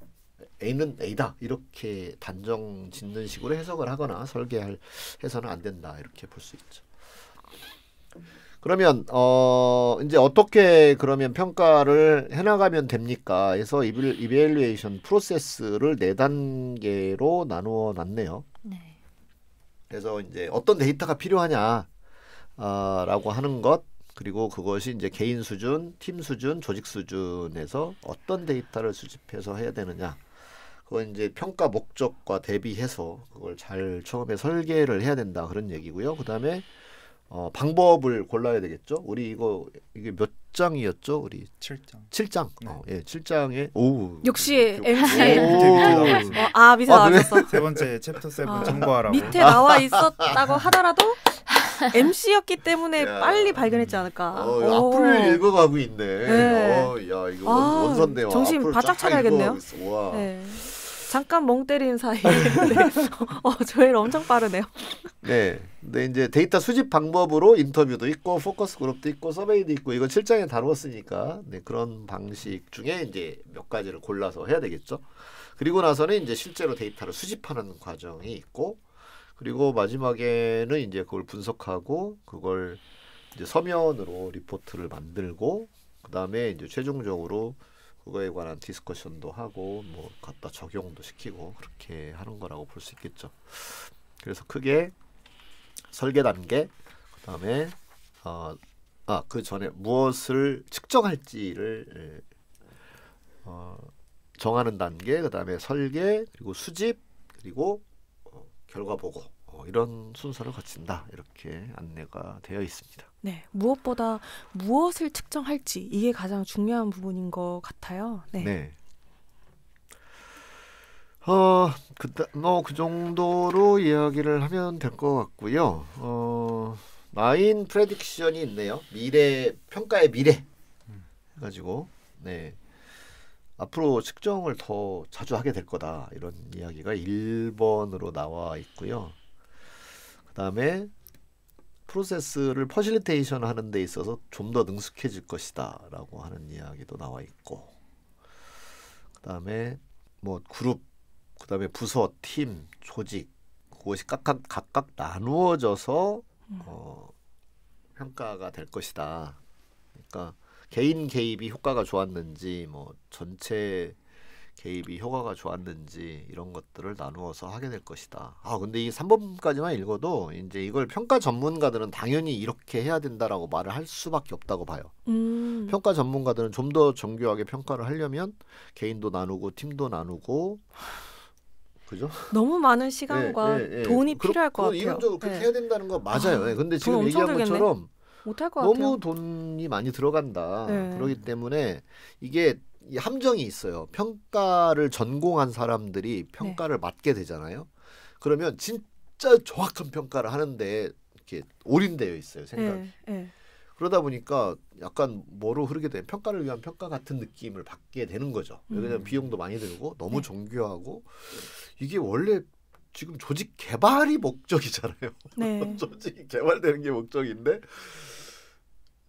A는 A다 이렇게 단정 짓는 식으로 해석을 하거나 해서는 안 된다 이렇게 볼 수 있죠. 그러면 이제 어떻게 그러면 평가를 해나가면 됩니까? 해서 이밸류에이션 프로세스를 4단계로 나누어 놨네요. 네. 그래서 이제 어떤 데이터가 필요하냐 라고 하는 것, 그리고 그것이 이제 개인 수준, 팀 수준, 조직 수준에서 어떤 데이터를 수집해서 해야 되느냐, 그건 이제 평가 목적과 대비해서 그걸 잘 처음에 설계를 해야 된다 그런 얘기고요. 그 다음에 방법을 골라야 되겠죠. 우리 이게 몇 장이었죠? 우리 7장. 7장. 네. 예, 7장에 오. 역시 MC. 밑에 나와 있어요. 밑에 나와 있었어. 세 번째 챕터 7 참고하라고. 밑에 나와 있었다고 하더라도 MC였기 때문에 야. 빨리 발견했지 않을까. 앞을 읽어가고 있네. 네. 야 이거 원선네요. 정신 앞을 바짝 쫙 차려야겠네요. 읽어가고 있어. 와. 네. 잠깐 멍 때리는 사이에 조회를 엄청 빠르네요. 네. 근데 이제 데이터 수집 방법으로 인터뷰도 있고 포커스 그룹도 있고 서베이도 있고 이거 7장에 다루었으니까 네, 그런 방식 중에 이제 몇 가지를 골라서 해야 되겠죠. 그리고 나서는 이제 실제로 데이터를 수집하는 과정이 있고, 그리고 마지막에는 이제 그걸 분석하고 그걸 이제 서면으로 리포트를 만들고, 그다음에 이제 최종적으로 그거에 관한 디스커션도 하고 뭐 갖다 적용도 시키고 그렇게 하는 거라고 볼 수 있겠죠. 그래서 크게 설계 단계, 그다음에 그 전에 무엇을 측정할지를 정하는 단계, 그다음에 설계, 그리고 수집, 그리고 결과 보고 이런 순서를 거친다 이렇게 안내가 되어 있습니다. 네, 무엇보다 무엇을 측정할지 이게 가장 중요한 부분인 것 같아요. 네. 네. 그 정도로 이야기를 하면 될 것 같고요. 라인 프레딕션이 있네요. 평가의 미래 해가지고 네. 앞으로 측정을 더 자주 하게 될 거다 이런 이야기가 1번으로 나와 있고요. 그 다음에 프로세스를 퍼실리테이션 하는 데 있어서 좀 더 능숙해질 것이다 라고 하는 이야기도 나와 있고, 그 다음에 뭐 그룹, 그 다음에 부서, 팀, 조직, 그것이 각각 나누어져서 평가가 될 것이다. 그러니까 개인 개입이 효과가 좋았는지 뭐 전체 개입이 효과가 좋았는지 이런 것들을 나누어서 하게 될 것이다. 근데 이 3번까지만 읽어도 이제 이걸 평가 전문가들은 당연히 이렇게 해야 된다라고 말을 할 수밖에 없다고 봐요. 평가 전문가들은 좀 더 정교하게 평가를 하려면 개인도 나누고 팀도 나누고, 그죠? 너무 많은 시간과 돈이 필요할 것 같아요. 이론적으로 그렇게 해야 된다는 거 맞아요. 근데 지금 돈 얘기한 엄청 것처럼 못할 것 같아요. 너무 돈이 많이 들어간다. 그렇기 때문에 이게 함정이 있어요. 평가를 전공한 사람들이 평가를 맡게 되잖아요. 그러면 진짜 정확한 평가를 하는데 이렇게 올인되어 있어요, 생각이. 그러다 보니까 약간 뭐로 흐르게 되면 평가를 위한 평가 같은 느낌을 받게 되는 거죠. 왜냐하면 비용도 많이 들고 너무 정교하고, 이게 원래 지금 조직 개발이 목적이잖아요. 조직이 개발되는 게 목적인데,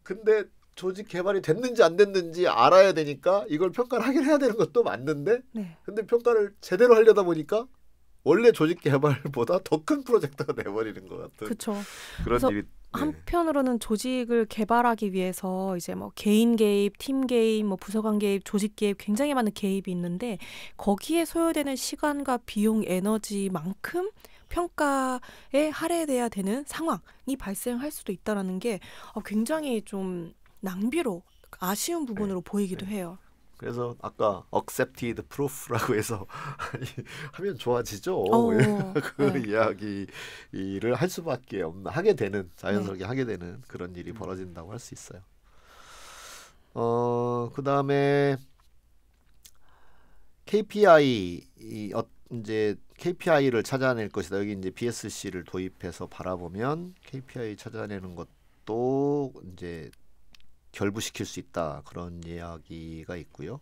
근데 조직 개발이 됐는지 안 됐는지 알아야 되니까 이걸 평가를 하긴 해야 되는 것도 맞는데, 근데 평가를 제대로 하려다 보니까 원래 조직 개발보다 더 큰 프로젝트가 돼버리는 것 같은 그런 일이. 한편으로는 조직을 개발하기 위해서 이제 뭐 개인 개입, 팀 개입, 뭐 부서간 개입, 조직 개입, 굉장히 많은 개입이 있는데 거기에 소요되는 시간과 비용, 에너지만큼 평가에 할애돼야 되는 상황이 발생할 수도 있다라는 게 굉장히 좀 낭비로 아쉬운 부분으로 보이기도 해요. 그래서 아까 accepted proof라고 해서 하면 좋아지죠. 이야기를 할 수밖에 없는, 하게 되는, 자연스럽게 하게 되는 그런 일이 벌어진다고 할 수 있어요. 그 다음에 KPI, 이제 KPI를 찾아낼 것이다. 여기 이제 BSC를 도입해서 바라보면 KPI 찾아내는 것도 이제 결부시킬 수 있다, 그런 이야기가 있고요.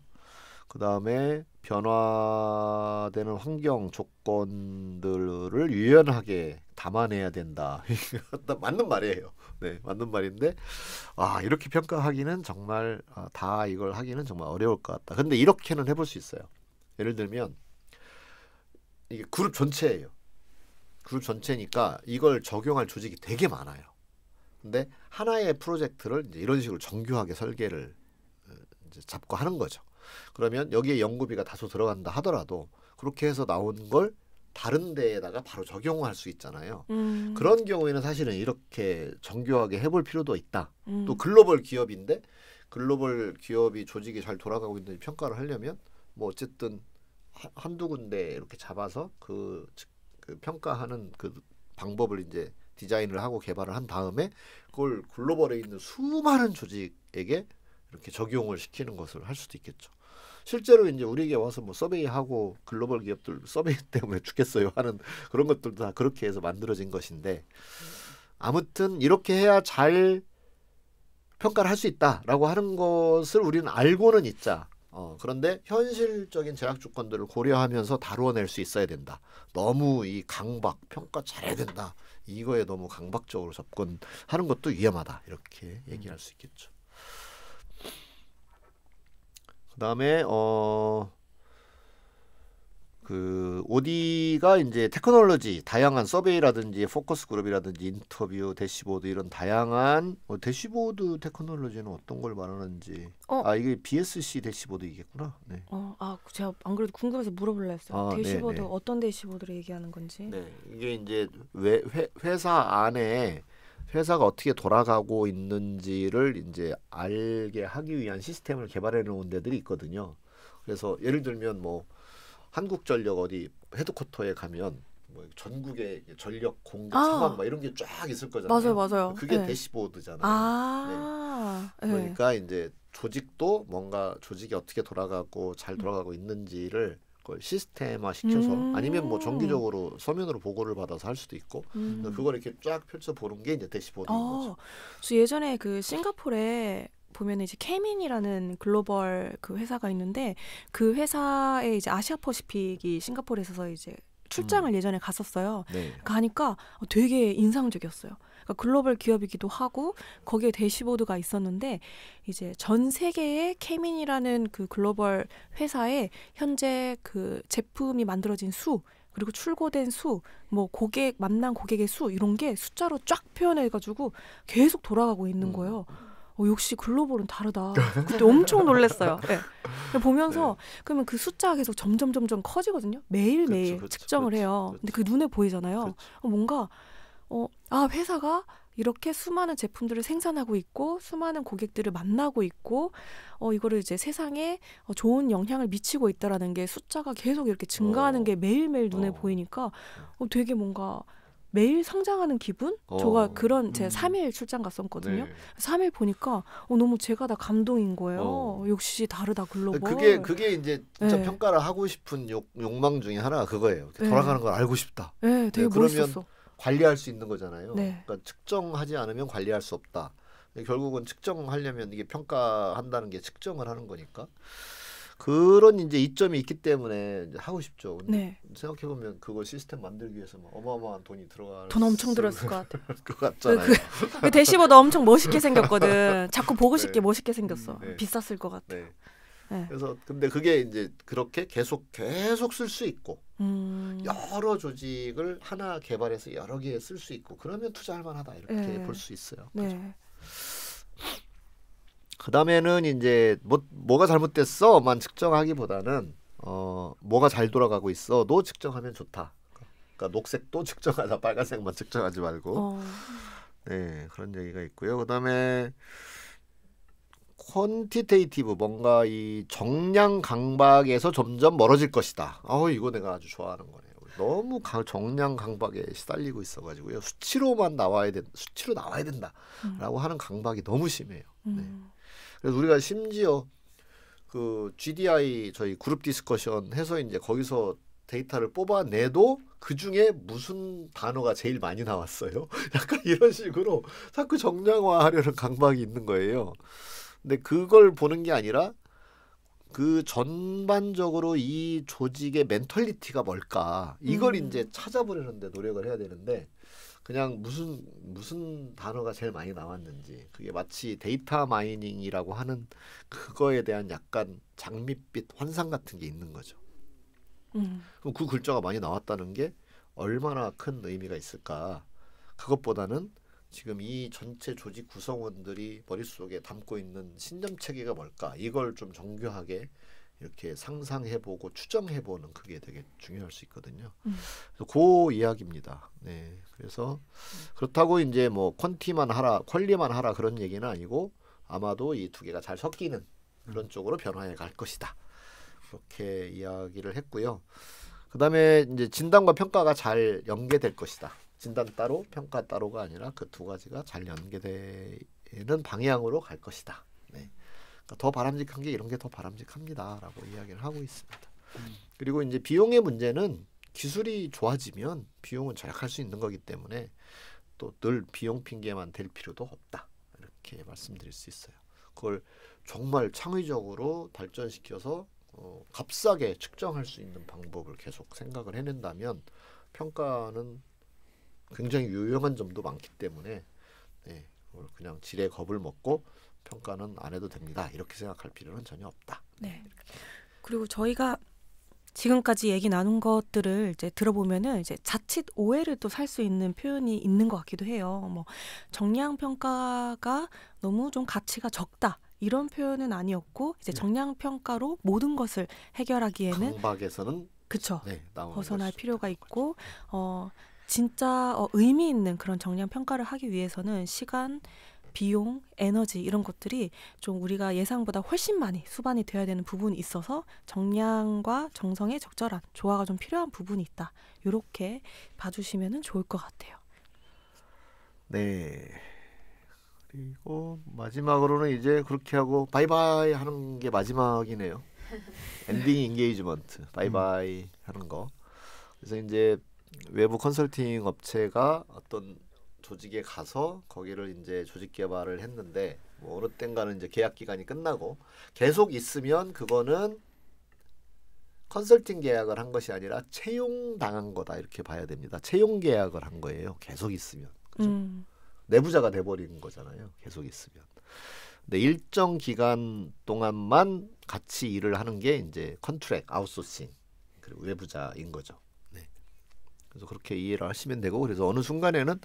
그 다음에 변화되는 환경 조건들을 유연하게 담아내야 된다. 맞는 말이에요. 네, 맞는 말인데 이렇게 평가하기는 정말 다 이걸 하기는 정말 어려울 것 같다. 근데 이렇게는 해볼 수 있어요. 예를 들면 이게 그룹 전체예요. 그룹 전체니까 이걸 적용할 조직이 되게 많아요. 근데 하나의 프로젝트를 이제 이런 식으로 정교하게 설계를 이제 잡고 하는 거죠. 그러면 여기에 연구비가 다소 들어간다 하더라도 그렇게 해서 나온 걸 다른 데에다가 바로 적용할 수 있잖아요. 그런 경우에는 사실은 이렇게 정교하게 해볼 필요도 있다. 또 글로벌 기업인데 글로벌 기업이 조직이 잘 돌아가고 있는지 평가를 하려면 뭐 어쨌든 한두 군데 이렇게 잡아서 그 평가하는 그 방법을 이제 디자인을 하고 개발을 한 다음에 그걸 글로벌에 있는 수많은 조직에게 이렇게 적용을 시키는 것을 할 수도 있겠죠. 실제로 이제 우리에게 와서 뭐 서베이하고 글로벌 기업들 서베이 때문에 죽겠어요 하는 그런 것들도 다 그렇게 해서 만들어진 것인데 아무튼 이렇게 해야 잘 평가를 할 수 있다라고 하는 것을 우리는 알고는 있자. 그런데 현실적인 제약 조건들을 고려하면서 다루어낼 수 있어야 된다. 너무 이 강박, 평가 잘해야 된다. 이거에 너무 강박적으로 접근하는 것도 위험하다. 이렇게 얘기할 수 있겠죠. 그다음에 그 OD가 이제 테크놀로지 다양한 서베이라든지 포커스 그룹이라든지 인터뷰 대시보드 이런 다양한 대시보드 테크놀로지는 어떤 걸 말하는지 이게 BSC 대시보드이겠구나. 네. 제가 안 그래도 궁금해서 물어보려 했어요. 대시보드 네네. 어떤 대시보드를 얘기하는 건지. 네, 이게 이제 회사 안에 회사가 어떻게 돌아가고 있는지를 이제 알게 하기 위한 시스템을 개발해 놓은 데들이 있거든요. 그래서 예를 들면 뭐 한국전력 어디 헤드쿼터에 가면 뭐 전국의 전력 공급 상황 막 이런 게 쫙 있을 거잖아요. 맞아요. 그게 네. 대시보드잖아요. 네. 그러니까 이제 조직도 뭔가 조직이 어떻게 돌아가고 잘 돌아가고 있는지를 그걸 시스템화 시켜서 아니면 뭐 정기적으로 서면으로 보고를 받아서 할 수도 있고 그걸 이렇게 쫙 펼쳐 보는 게 이제 대시보드인 거죠. 예전에 그 싱가포르에 보면 이제 케민이라는 글로벌 그 회사가 있는데 그 회사에 이제 아시아 퍼시픽이 싱가포르에서 이제 출장을 예전에 갔었어요. 네. 가니까 되게 인상적이었어요. 그러니까 글로벌 기업이기도 하고 거기에 대시보드가 있었는데 이제 전 세계의 케민이라는 그 글로벌 회사에 현재 그 제품이 만들어진 수 그리고 출고된 수, 뭐 만난 고객의 수 이런 게 숫자로 쫙 표현해가지고 계속 돌아가고 있는 거예요. 역시 글로벌은 다르다. 그때 엄청 놀랐어요. 네. 보면서 그러면 그 숫자가 계속 점점 커지거든요. 매일매일 측정을 해요. 근데 그 눈에 보이잖아요. 뭔가 회사가 이렇게 수많은 제품들을 생산하고 있고 수많은 고객들을 만나고 있고 이거를 이제 세상에 좋은 영향을 미치고 있다라는 게 숫자가 계속 이렇게 증가하는 게 매일매일 눈에 보이니까 되게 뭔가 매일 성장하는 기분? 제가 그런 제가 3일 출장 갔었거든요. 네. 3일 보니까 너무 제가 다 감동인 거예요. 역시 다르다 글로벌. 그게 이제 진짜 평가를 하고 싶은 욕망 중에 하나가 그거예요. 돌아가는 걸 알고 싶다. 네, 되게 멋있었어. 그러면 관리할 수 있는 거잖아요. 네. 그러니까 측정하지 않으면 관리할 수 없다. 결국은 측정하려면 이게 평가한다는 게 측정을 하는 거니까. 그런 이제 이점이 있기 때문에 이제 하고 싶죠. 근데 생각해 보면 그걸 시스템 만들기 위해서 막 어마어마한 돈이 들어갈 돈 엄청 들었을 것 같아. 것 같잖아요. 그 대시보드 엄청 멋있게 생겼거든. 자꾸 보고 싶게 멋있게 생겼어. 비쌌을 것 같아. 네. 그래서 근데 그게 이제 그렇게 계속 쓸 수 있고 여러 조직을 하나 개발해서 여러 개 쓸 수 있고 그러면 투자할 만하다 이렇게 볼 수 있어요. 네. 그 다음에는 이제 뭐가 잘못됐어만 측정하기보다는 뭐가 잘 돌아가고 있어도 측정하면 좋다. 그러니까 녹색도 측정하자, 빨간색만 측정하지 말고. 네, 그런 얘기가 있고요. 그 다음에 퀀티테이티브 뭔가 이 정량 강박에서 점점 멀어질 것이다. 이거 내가 아주 좋아하는 거네요. 너무 정량 강박에 시달리고 있어가지고요. 수치로 나와야 된다라고 하는 강박이 너무 심해요. 네. 그래서 우리가 심지어 그 GDI 저희 그룹 디스커션 해서 이제 거기서 데이터를 뽑아내도 그 중에 무슨 단어가 제일 많이 나왔어요. 약간 이런 식으로 자꾸 정량화하려는 강박이 있는 거예요. 근데 그걸 보는 게 아니라 그 전반적으로 이 조직의 멘털리티가 뭘까 이걸 이제 찾아보려는데 노력을 해야 되는데 그냥 무슨 단어가 제일 많이 나왔는지 그게 마치 데이터 마이닝이라고 하는 그거에 대한 약간 장밋빛 환상 같은 게 있는 거죠. 그럼 그 글자가 많이 나왔다는 게 얼마나 큰 의미가 있을까. 그것보다는 지금 이 전체 조직 구성원들이 머릿속에 담고 있는 신념 체계가 뭘까 이걸 좀 정교하게 이렇게 상상해보고 추정해보는 그게 되게 중요할 수 있거든요. 그래서 그 이야기입니다. 네, 그래서 그렇다고 이제 뭐 퀀티만 하라, 퀄리만 하라 그런 얘기는 아니고 아마도 이 두 개가 잘 섞이는 그런 쪽으로 변화해 갈 것이다. 그렇게 이야기를 했고요. 그다음에 이제 진단과 평가가 잘 연계될 것이다. 진단 따로, 평가 따로가 아니라 그 두 가지가 잘 연계되는 방향으로 갈 것이다. 네. 그러니까 더 바람직한 게 이런 게 더 바람직합니다라고 이야기를 하고 있습니다. 그리고 이제 비용의 문제는 기술이 좋아지면 비용은 절약할 수 있는 거기 때문에 또 늘 비용 핑계만 댈 필요도 없다. 이렇게 말씀드릴 수 있어요. 그걸 정말 창의적으로 발전시켜서 값싸게 측정할 수 있는 방법을 계속 생각을 해낸다면 평가는 굉장히 유용한 점도 많기 때문에 네, 그냥 지레 겁을 먹고 평가는 안 해도 됩니다. 이렇게 생각할 필요는 전혀 없다. 네. 그리고 저희가 지금까지 얘기 나눈 것들을 이제 들어보면은 이제 자칫 오해를 또 살 수 있는 표현이 있는 것 같기도 해요. 뭐 정량 평가가 너무 좀 가치가 적다. 이런 표현은 아니었고 이제 정량 평가로 모든 것을 해결하기에는 강박에서는 그쵸. 네, 벗어날 필요가 있고 진짜 의미 있는 그런 정량 평가를 하기 위해서는 시간, 비용, 에너지 이런 것들이 좀 우리가 예상보다 훨씬 많이 수반이 되어야 되는 부분이 있어서 정량과 정성의 적절한 조화가 좀 필요한 부분이 있다. 이렇게 봐주시면 좋을 것 같아요. 네. 그리고 마지막으로는 이제 그렇게 하고 바이바이 하는 게 마지막이네요. 엔딩 인게이지먼트 바이바이 하는 거. 그래서 이제 외부 컨설팅 업체가 어떤 조직에 가서 거기를 이제 조직 개발을 했는데 뭐 어느 땐가는 이제 계약 기간이 끝나고 계속 있으면 그거는 컨설팅 계약을 한 것이 아니라 채용당한 거다 이렇게 봐야 됩니다. 채용 계약을 한 거예요. 계속 있으면. 그죠? 내부자가 돼버리는 거잖아요. 계속 있으면. 근데 일정 기간 동안만 같이 일을 하는 게 이제 컨트랙, 아웃소싱 그리고 외부자인 거죠. 네. 그래서 그렇게 이해를 하시면 되고 그래서 어느 순간에는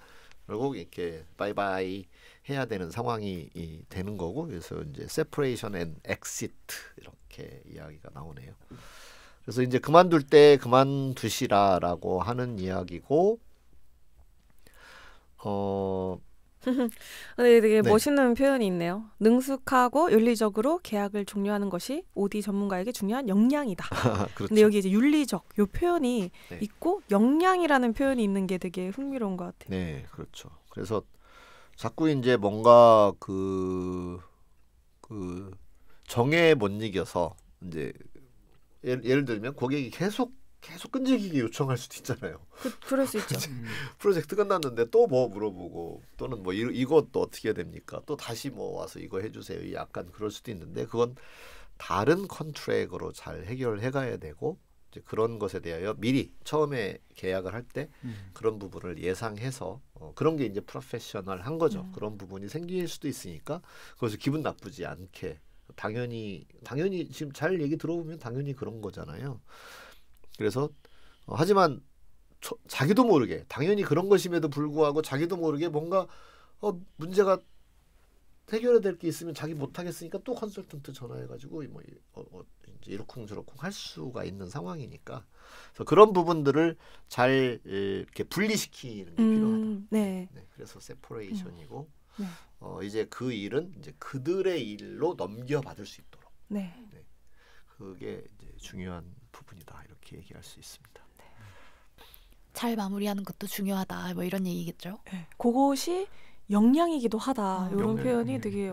결국 이렇게 바이바이 해야 되는 상황이 되는 거고 그래서 이제 separation and exit 이렇게 이야기가 나오네요. 그래서 이제 그만둘 때 그만두시라라고 하는 이야기고 근데 되게 멋있는 표현이 있네요. 능숙하고 윤리적으로 계약을 종료하는 것이 OD 전문가에게 중요한 역량이다. 그렇죠. 근데 여기 이제 윤리적 요 표현이 있고 역량이라는 표현이 있는 게 되게 흥미로운 것 같아요. 네, 그렇죠. 그래서 자꾸 이제 뭔가 그 정에 못 이겨서 이제 예를 들면 고객이 계속 끈질기게 요청할 수도 있잖아요. 그럴 수 있죠. 프로젝트 끝났는데 또 뭐 물어보고 또는 뭐 이것도 어떻게 해야 됩니까? 또 다시 뭐 와서 이거 해주세요. 약간 그럴 수도 있는데 그건 다른 컨트랙으로 잘 해결을 해가야 되고 이제 그런 것에 대하여 미리 처음에 계약을 할 때 그런 부분을 예상해서 그런 게 이제 프로페셔널한 거죠. 그런 부분이 생길 수도 있으니까 그래서 기분 나쁘지 않게 당연히 지금 잘 얘기 들어보면 당연히 그런 거잖아요. 그래서 하지만 자기도 모르게 당연히 그런 것임에도 불구하고 자기도 모르게 뭔가 문제가 해결해야 될 게 있으면 자기 못하겠으니까 또 컨설턴트 전화해가지고 뭐 이제 이러쿵저러쿵 할 수가 있는 상황이니까 그래서 그런 부분들을 잘 이렇게 분리시키는 게 필요하다. 네. 네, 그래서 세퍼레이션이고 이제 그 일은 이제 그들의 일로 넘겨받을 수 있도록. 네. 네. 그게 이제 중요한 부분이다 이렇게 얘기할 수 있습니다. 네. 잘 마무리하는 것도 중요하다 뭐 이런 얘기겠죠. 네. 그것이 역량이기도 하다. 이런 표현이 되게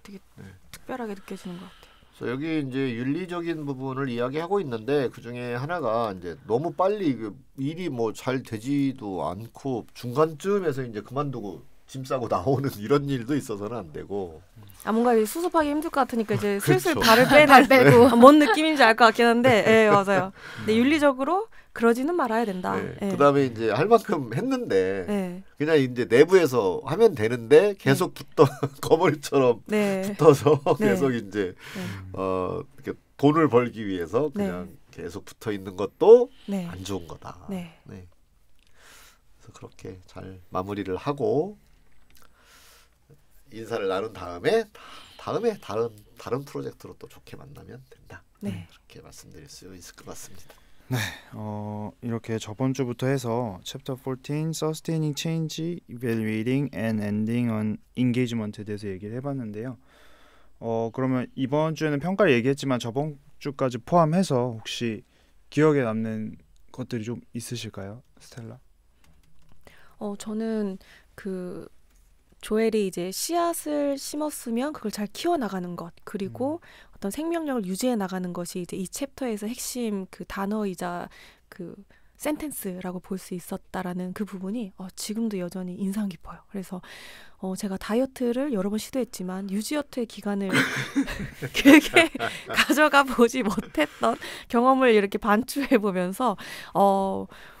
되게 네. 특별하게 느껴지는 것 같아요. 그래서 여기 이제 윤리적인 부분을 이야기하고 있는데 그 중에 하나가 이제 너무 빨리 일이 뭐 잘 되지도 않고 중간쯤에서 이제 그만두고 짐 싸고 나오는 이런 일도 있어서는 안 되고. 뭔가 수습하기 힘들 것 같으니까 이제 슬슬 그렇죠. 발을 발 빼고. 뭔 느낌인지 알 것 같긴 한데, 예, 맞아요. 근데 윤리적으로 그러지는 말아야 된다. 네. 예. 그다음에 이제 할 만큼 했는데 네. 그냥 이제 내부에서 하면 되는데 계속 붙어 거머리처럼 네. 붙어서 네. 계속 이제 네. 이렇게 돈을 벌기 위해서 네. 그냥 계속 붙어 있는 것도 네. 안 좋은 거다. 네. 네. 그래서 그렇게 잘 마무리를 하고 인사를 나눈 다음에 다른 프로젝트로 또 좋게 만나면 된다. 네. 그렇게 말씀드릴 수 있을 것 같습니다. 이렇게 저번 주부터 해서 Chapter 14, Sustaining Change, Evaluating and Ending on Engagement에 대해서 얘기를 해봤는데요. 그러면 이번 주에는 평가를 얘기했지만 저번 주까지 포함해서 혹시 기억에 남는 것들이 좀 있으실까요, 스텔라? 저는 그 조엘이 이제 씨앗을 심었으면 그걸 잘 키워나가는 것, 그리고 어떤 생명력을 유지해 나가는 것이 이제 이 챕터에서 핵심 그 단어이자 그 센텐스라고 볼 수 있었다라는 그 부분이 지금도 여전히 인상 깊어요. 그래서 제가 다이어트를 여러 번 시도했지만 유지어트의 기간을 길게 가져가 보지 못했던 경험을 이렇게 반추해 보면서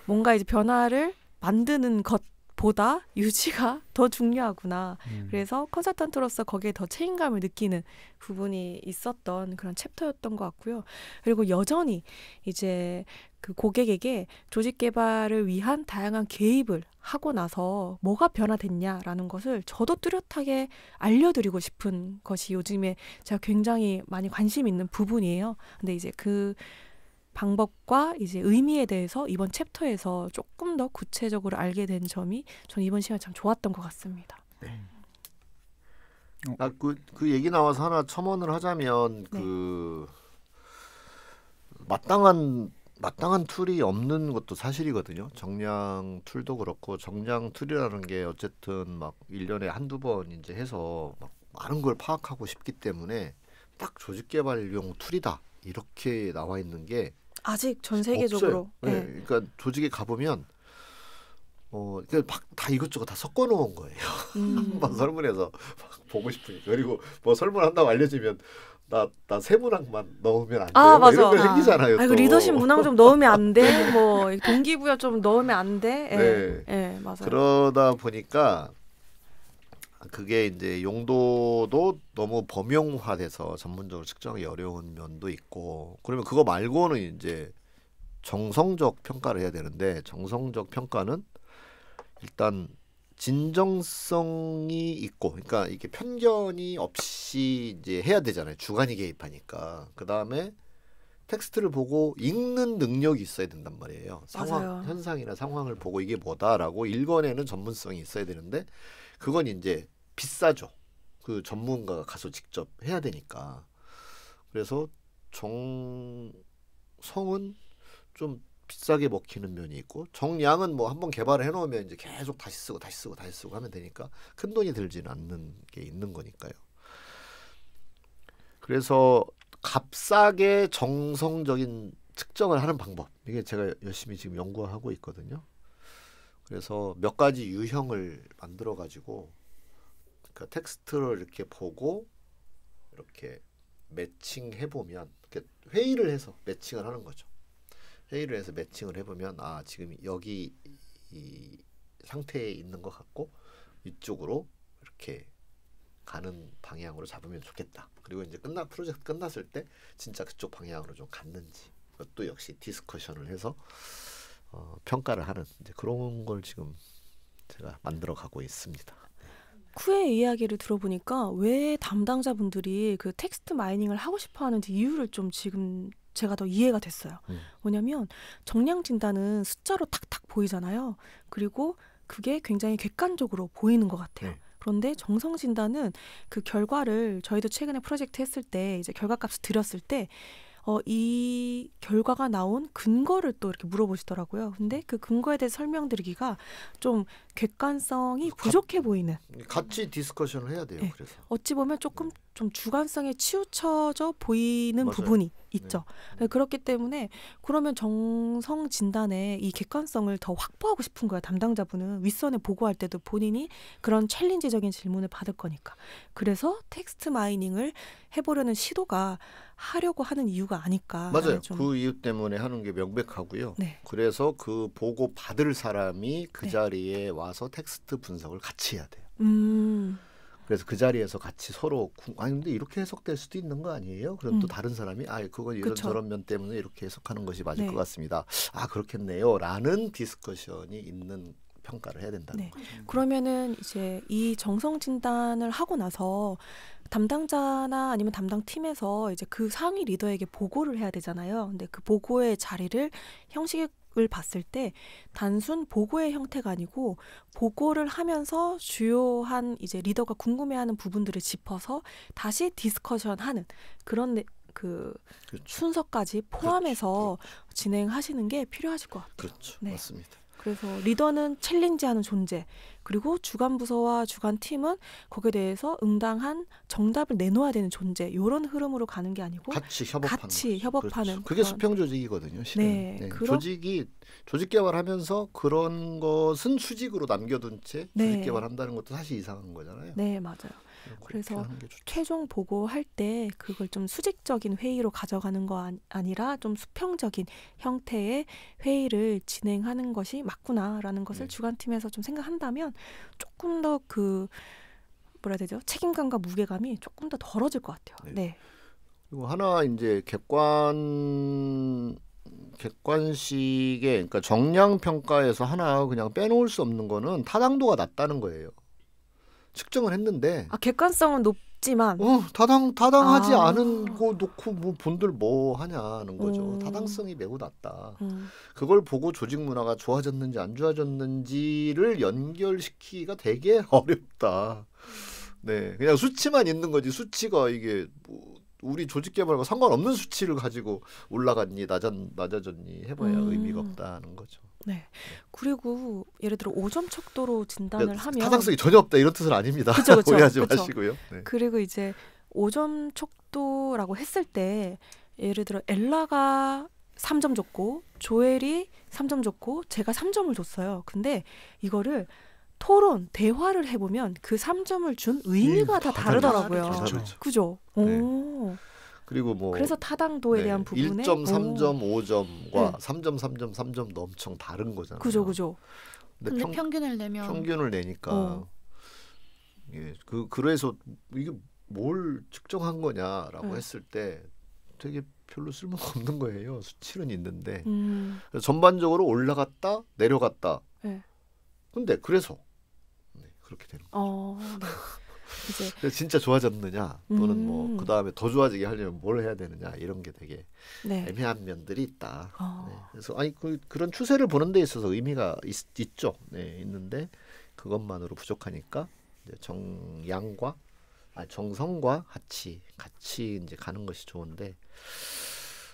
뭔가 이제 변화를 만드는 것보다 유지가 더 중요하구나. 그래서 컨설턴트로서 거기에 더 책임감을 느끼는 부분이 있었던 그런 챕터였던 것 같고요. 그리고 여전히 이제 그 고객에게 조직 개발을 위한 다양한 개입을 하고 나서 뭐가 변화됐냐라는 것을 저도 뚜렷하게 알려드리고 싶은 것이 요즘에 제가 굉장히 많이 관심 있는 부분이에요. 근데 이제 그 방법과 이제 의미에 대해서 이번 챕터에서 조금 더 구체적으로 알게 된 점이 저는 이번 시간 참 좋았던 것 같습니다. 그 얘기 나와서 하나 첨언을 하자면 네. 그 마땅한 툴이 없는 것도 사실이거든요. 정량 툴도 그렇고 정량 툴이라는 게 어쨌든 막 1년에 한두 번 이제 해서 막 많은 걸 파악하고 싶기 때문에 딱 조직 개발용 툴이다. 이렇게 나와 있는 게 아직 전 세계적으로. 없어요. 네. 그러니까 조직에 가보면 다 이것저것 다 섞어 놓은 거예요. 한번 설문해서 보고 싶으니까. 그리고 뭐 설문한다고 알려지면 나 세문학만 넣으면 안 돼요. 맞아. 이런 거 생기잖아요. 그 또. 리더십 문항 좀 넣으면 안 돼. 뭐 동기부여 좀 넣으면 안 돼. 네. 예, 맞아요. 그러다 보니까 그게 이제 용도도 너무 범용화돼서 전문적으로 측정하기 어려운 면도 있고, 그러면 그거 말고는 이제 정성적 평가를 해야 되는데, 정성적 평가는 일단 진정성이 있고, 그러니까 이게 편견이 없이 이제 해야 되잖아요. 주관이 개입하니까. 그 다음에 텍스트를 보고 읽는 능력이 있어야 된단 말이에요. 맞아요. 현상이나 상황을 보고 이게 뭐다라고 읽어내는 전문성이 있어야 되는데, 그건 이제 비싸죠. 그 전문가가 가서 직접 해야 되니까. 그래서 정성은 좀 비싸게 먹히는 면이 있고, 정량은 뭐 한번 개발을 해놓으면 이제 계속 다시 쓰고 하면 되니까 큰 돈이 들지는 않는 게 있는 거니까요. 그래서 값싸게 정성적인 측정을 하는 방법, 이게 제가 열심히 지금 연구하고 있거든요. 그래서 몇 가지 유형을 만들어 가지고 그 텍스트를 이렇게 보고 이렇게 매칭해 보면, 이렇게 회의를 해서 매칭을 하는 거죠. 회의를 해서 매칭을 해보면 지금 여기 이 상태에 있는 것 같고 이쪽으로 이렇게 가는 방향으로 잡으면 좋겠다. 그리고 이제 프로젝트 끝났을 때 진짜 그쪽 방향으로 좀 갔는지, 그것도 역시 디스커션을 해서 평가를 하는 이제 그런 걸 지금 제가 만들어 가고 있습니다. 쿠의 이야기를 들어보니까 왜 담당자분들이 그 텍스트 마이닝을 하고 싶어 하는지 이유를 좀 지금 제가 더 이해가 됐어요. 뭐냐면 정량 진단은 숫자로 탁탁 보이잖아요. 그리고 그게 굉장히 객관적으로 보이는 것 같아요. 네. 그런데 정성 진단은 그 결과를 저희도 최근에 프로젝트 했을 때 이제 결과값을 드렸을 때 이 결과가 나온 근거를 또 이렇게 물어보시더라고요. 근데 그 근거에 대해 설명드리기가 좀 객관성이 부족해 보이는. 같이 디스커션을 해야 돼요. 네. 그래서 어찌 보면 조금 좀 주관성에 치우쳐져 보이는 맞아요. 부분이 있죠. 네. 그렇기 때문에 그러면 정성 진단에 이 객관성을 더 확보하고 싶은 거야. 담당자분은 윗선에 보고할 때도 본인이 그런 챌린지적인 질문을 받을 거니까. 그래서 텍스트 마이닝을 해보려는 시도가 하려고 하는 이유가 아닐까. 맞아요. 좀. 그 이유 때문에 하는 게 명백하고요. 네. 그래서 그 보고 받을 사람이 그 네. 자리에 와서 텍스트 분석을 같이 해야 돼요. 그래서 그 자리에서 같이 서로 아니 근데 이렇게 해석될 수도 있는 거 아니에요? 그럼 또 다른 사람이 그건 이런 그쵸. 저런 면 때문에 이렇게 해석하는 것이 맞을 네. 것 같습니다. 그렇겠네요. 라는 디스커션이 있는 평가를 해야 된다는 네. 거죠. 그러면은 이제 이 정성 진단을 하고 나서 담당자나 아니면 담당 팀에서 이제 그 상위 리더에게 보고를 해야 되잖아요. 근데 그 보고의 자리를 형식을 봤을 때 단순 보고의 형태가 아니고 보고를 하면서 주요한 이제 리더가 궁금해하는 부분들을 짚어서 다시 디스커션하는 그런 그 그렇죠. 순서까지 포함해서 진행하시는 게 필요하실 것 같아요. 그렇죠. 네. 맞습니다. 그래서 리더는 챌린지하는 존재, 그리고 주간 부서와 주간 팀은 거기에 대해서 응당한 정답을 내놓아야 되는 존재. 이런 흐름으로 가는 게 아니고 같이 협업하는 같이 거죠. 협업하는 그렇죠. 그게 그런- 수평 조직이거든요. 실은. 네, 조직 개발하면서 그런 것은 수직으로 남겨둔 채 네. 조직 개발한다는 것도 사실 이상한 거잖아요. 네, 맞아요. 그래서 최종 보고할 때 그걸 좀 수직적인 회의로 가져가는 거 아니라 좀 수평적인 형태의 회의를 진행하는 것이 맞구나라는 것을 주간팀에서 좀 생각한다면 조금 더 그 뭐라 해야 되죠? 책임감과 무게감이 조금 더 덜어질 것 같아요. 네. 그리고 하나 이제 객관식의 그러니까 정량 평가에서 하나 그냥 빼놓을 수 없는 거는 타당도가 낮다는 거예요. 측정을 했는데 객관성은 높지만 타당하지 않은 거 놓고 뭐 본들 뭐 하냐는 거죠. 타당성이 매우 낮다. 그걸 보고 조직 문화가 좋아졌는지 안 좋아졌는지를 연결시키기가 되게 어렵다. 네, 그냥 수치만 있는 거지. 수치가 이게 뭐 우리 조직 개발과 상관없는 수치를 가지고 올라갔니 낮아졌니 해봐야 의미가 없다는 거죠. 네. 그리고 예를 들어 5점 척도로 진단을 하면 타당성이 전혀 없다 이런 뜻은 아닙니다. 그쵸. 오해하지 마시고요. 네. 그리고 이제 5점 척도라고 했을 때 예를 들어 엘라가 3점 줬고 조엘이 3점 줬고 제가 3점을 줬어요. 근데 이거를 대화를 해보면 그 3점을 준 의미가 다 다르더라고요. 그죠? 네. 오. 그리고 뭐 그래서 타당도에 대한 부분에 1점, 3점, 5점과 네. 3점, 3점, 3점도 엄청 다른 거잖아요. 그죠. 근데 평균을 내면 평균을 내니까 그래서 이게 뭘 측정한 거냐라고 했을 때 되게 별로 쓸모가 없는 거예요. 수치는 있는데 전반적으로 올라갔다 내려갔다. 근데 그래서 그렇게 되는 거죠. 네. 이제 진짜 좋아졌느냐 또는 뭐 그 다음에 더 좋아지게 하려면 뭘 해야 되느냐 이런 게 되게 애매한 면들이 있다. 네. 그래서 그런 추세를 보는 데 있어서 의미가 있죠. 네, 있는데 그것만으로 부족하니까 이제 정성과 같이 이제 가는 것이 좋은데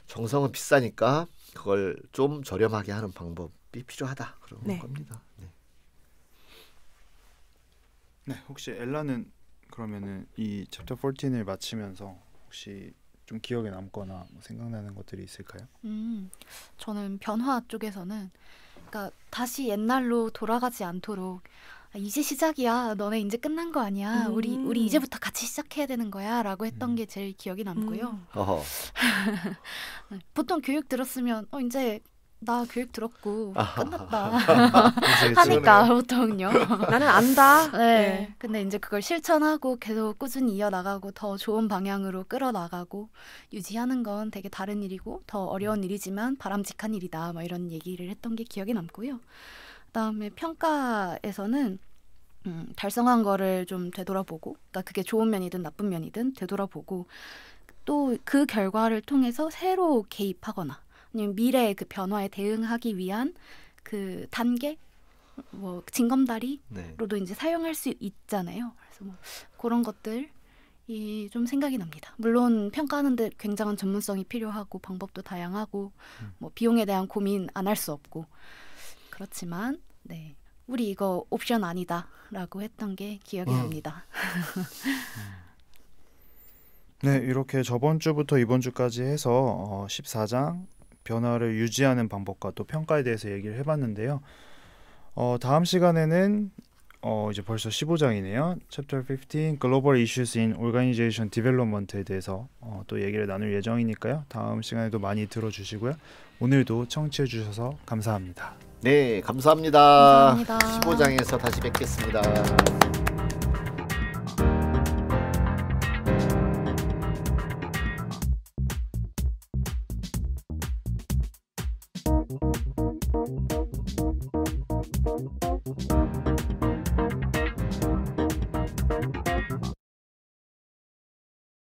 정성은 비싸니까 그걸 좀 저렴하게 하는 방법이 필요하다 그런 겁니다. 네, 혹시 엘라는 그러면은 이 챕터 14을 마치면서 혹시 좀 기억에 남거나 뭐 생각나는 것들이 있을까요? 저는 변화 쪽에서는 그러니까 다시 옛날로 돌아가지 않도록 이제 시작이야. 너네 이제 끝난 거 아니야. 우리 이제부터 같이 시작해야 되는 거야라고 했던 게 제일 기억이 남고요. 보통 교육 들었으면 이제 나 교육 들었고 끝났다 하니까 보통요. 나는 안다. 네. 근데 이제 그걸 실천하고 계속 꾸준히 이어나가고 더 좋은 방향으로 끌어나가고 유지하는 건 되게 다른 일이고 더 어려운 일이지만 바람직한 일이다. 뭐 이런 얘기를 했던 게 기억에 남고요. 그다음에 평가에서는 달성한 거를 좀 되돌아보고, 그러니까 그게 좋은 면이든 나쁜 면이든 되돌아보고 또 그 결과를 통해서 새로 개입하거나 아니면 미래의 그 변화에 대응하기 위한 그 단계, 뭐 징검다리로도 이제 사용할 수 있잖아요. 그래서 뭐 그런 것들이 좀 생각이 납니다. 물론 평가하는데 굉장한 전문성이 필요하고 방법도 다양하고 뭐 비용에 대한 고민 안 할 수 없고 그렇지만 네. 우리 이거 옵션 아니다라고 했던 게 기억이 납니다. 네, 이렇게 저번 주부터 이번 주까지 해서 14장 변화를 유지하는 방법과 또 평가에 대해서 얘기를 해봤는데요. 다음 시간에는 이제 벌써 15장이네요. Chapter 15, Global Issues in Organization Development에 대해서 또 얘기를 나눌 예정이니까요. 다음 시간에도 많이 들어주시고요. 오늘도 청취해 주셔서 감사합니다. 네, 감사합니다. 감사합니다. 15장에서 다시 뵙겠습니다.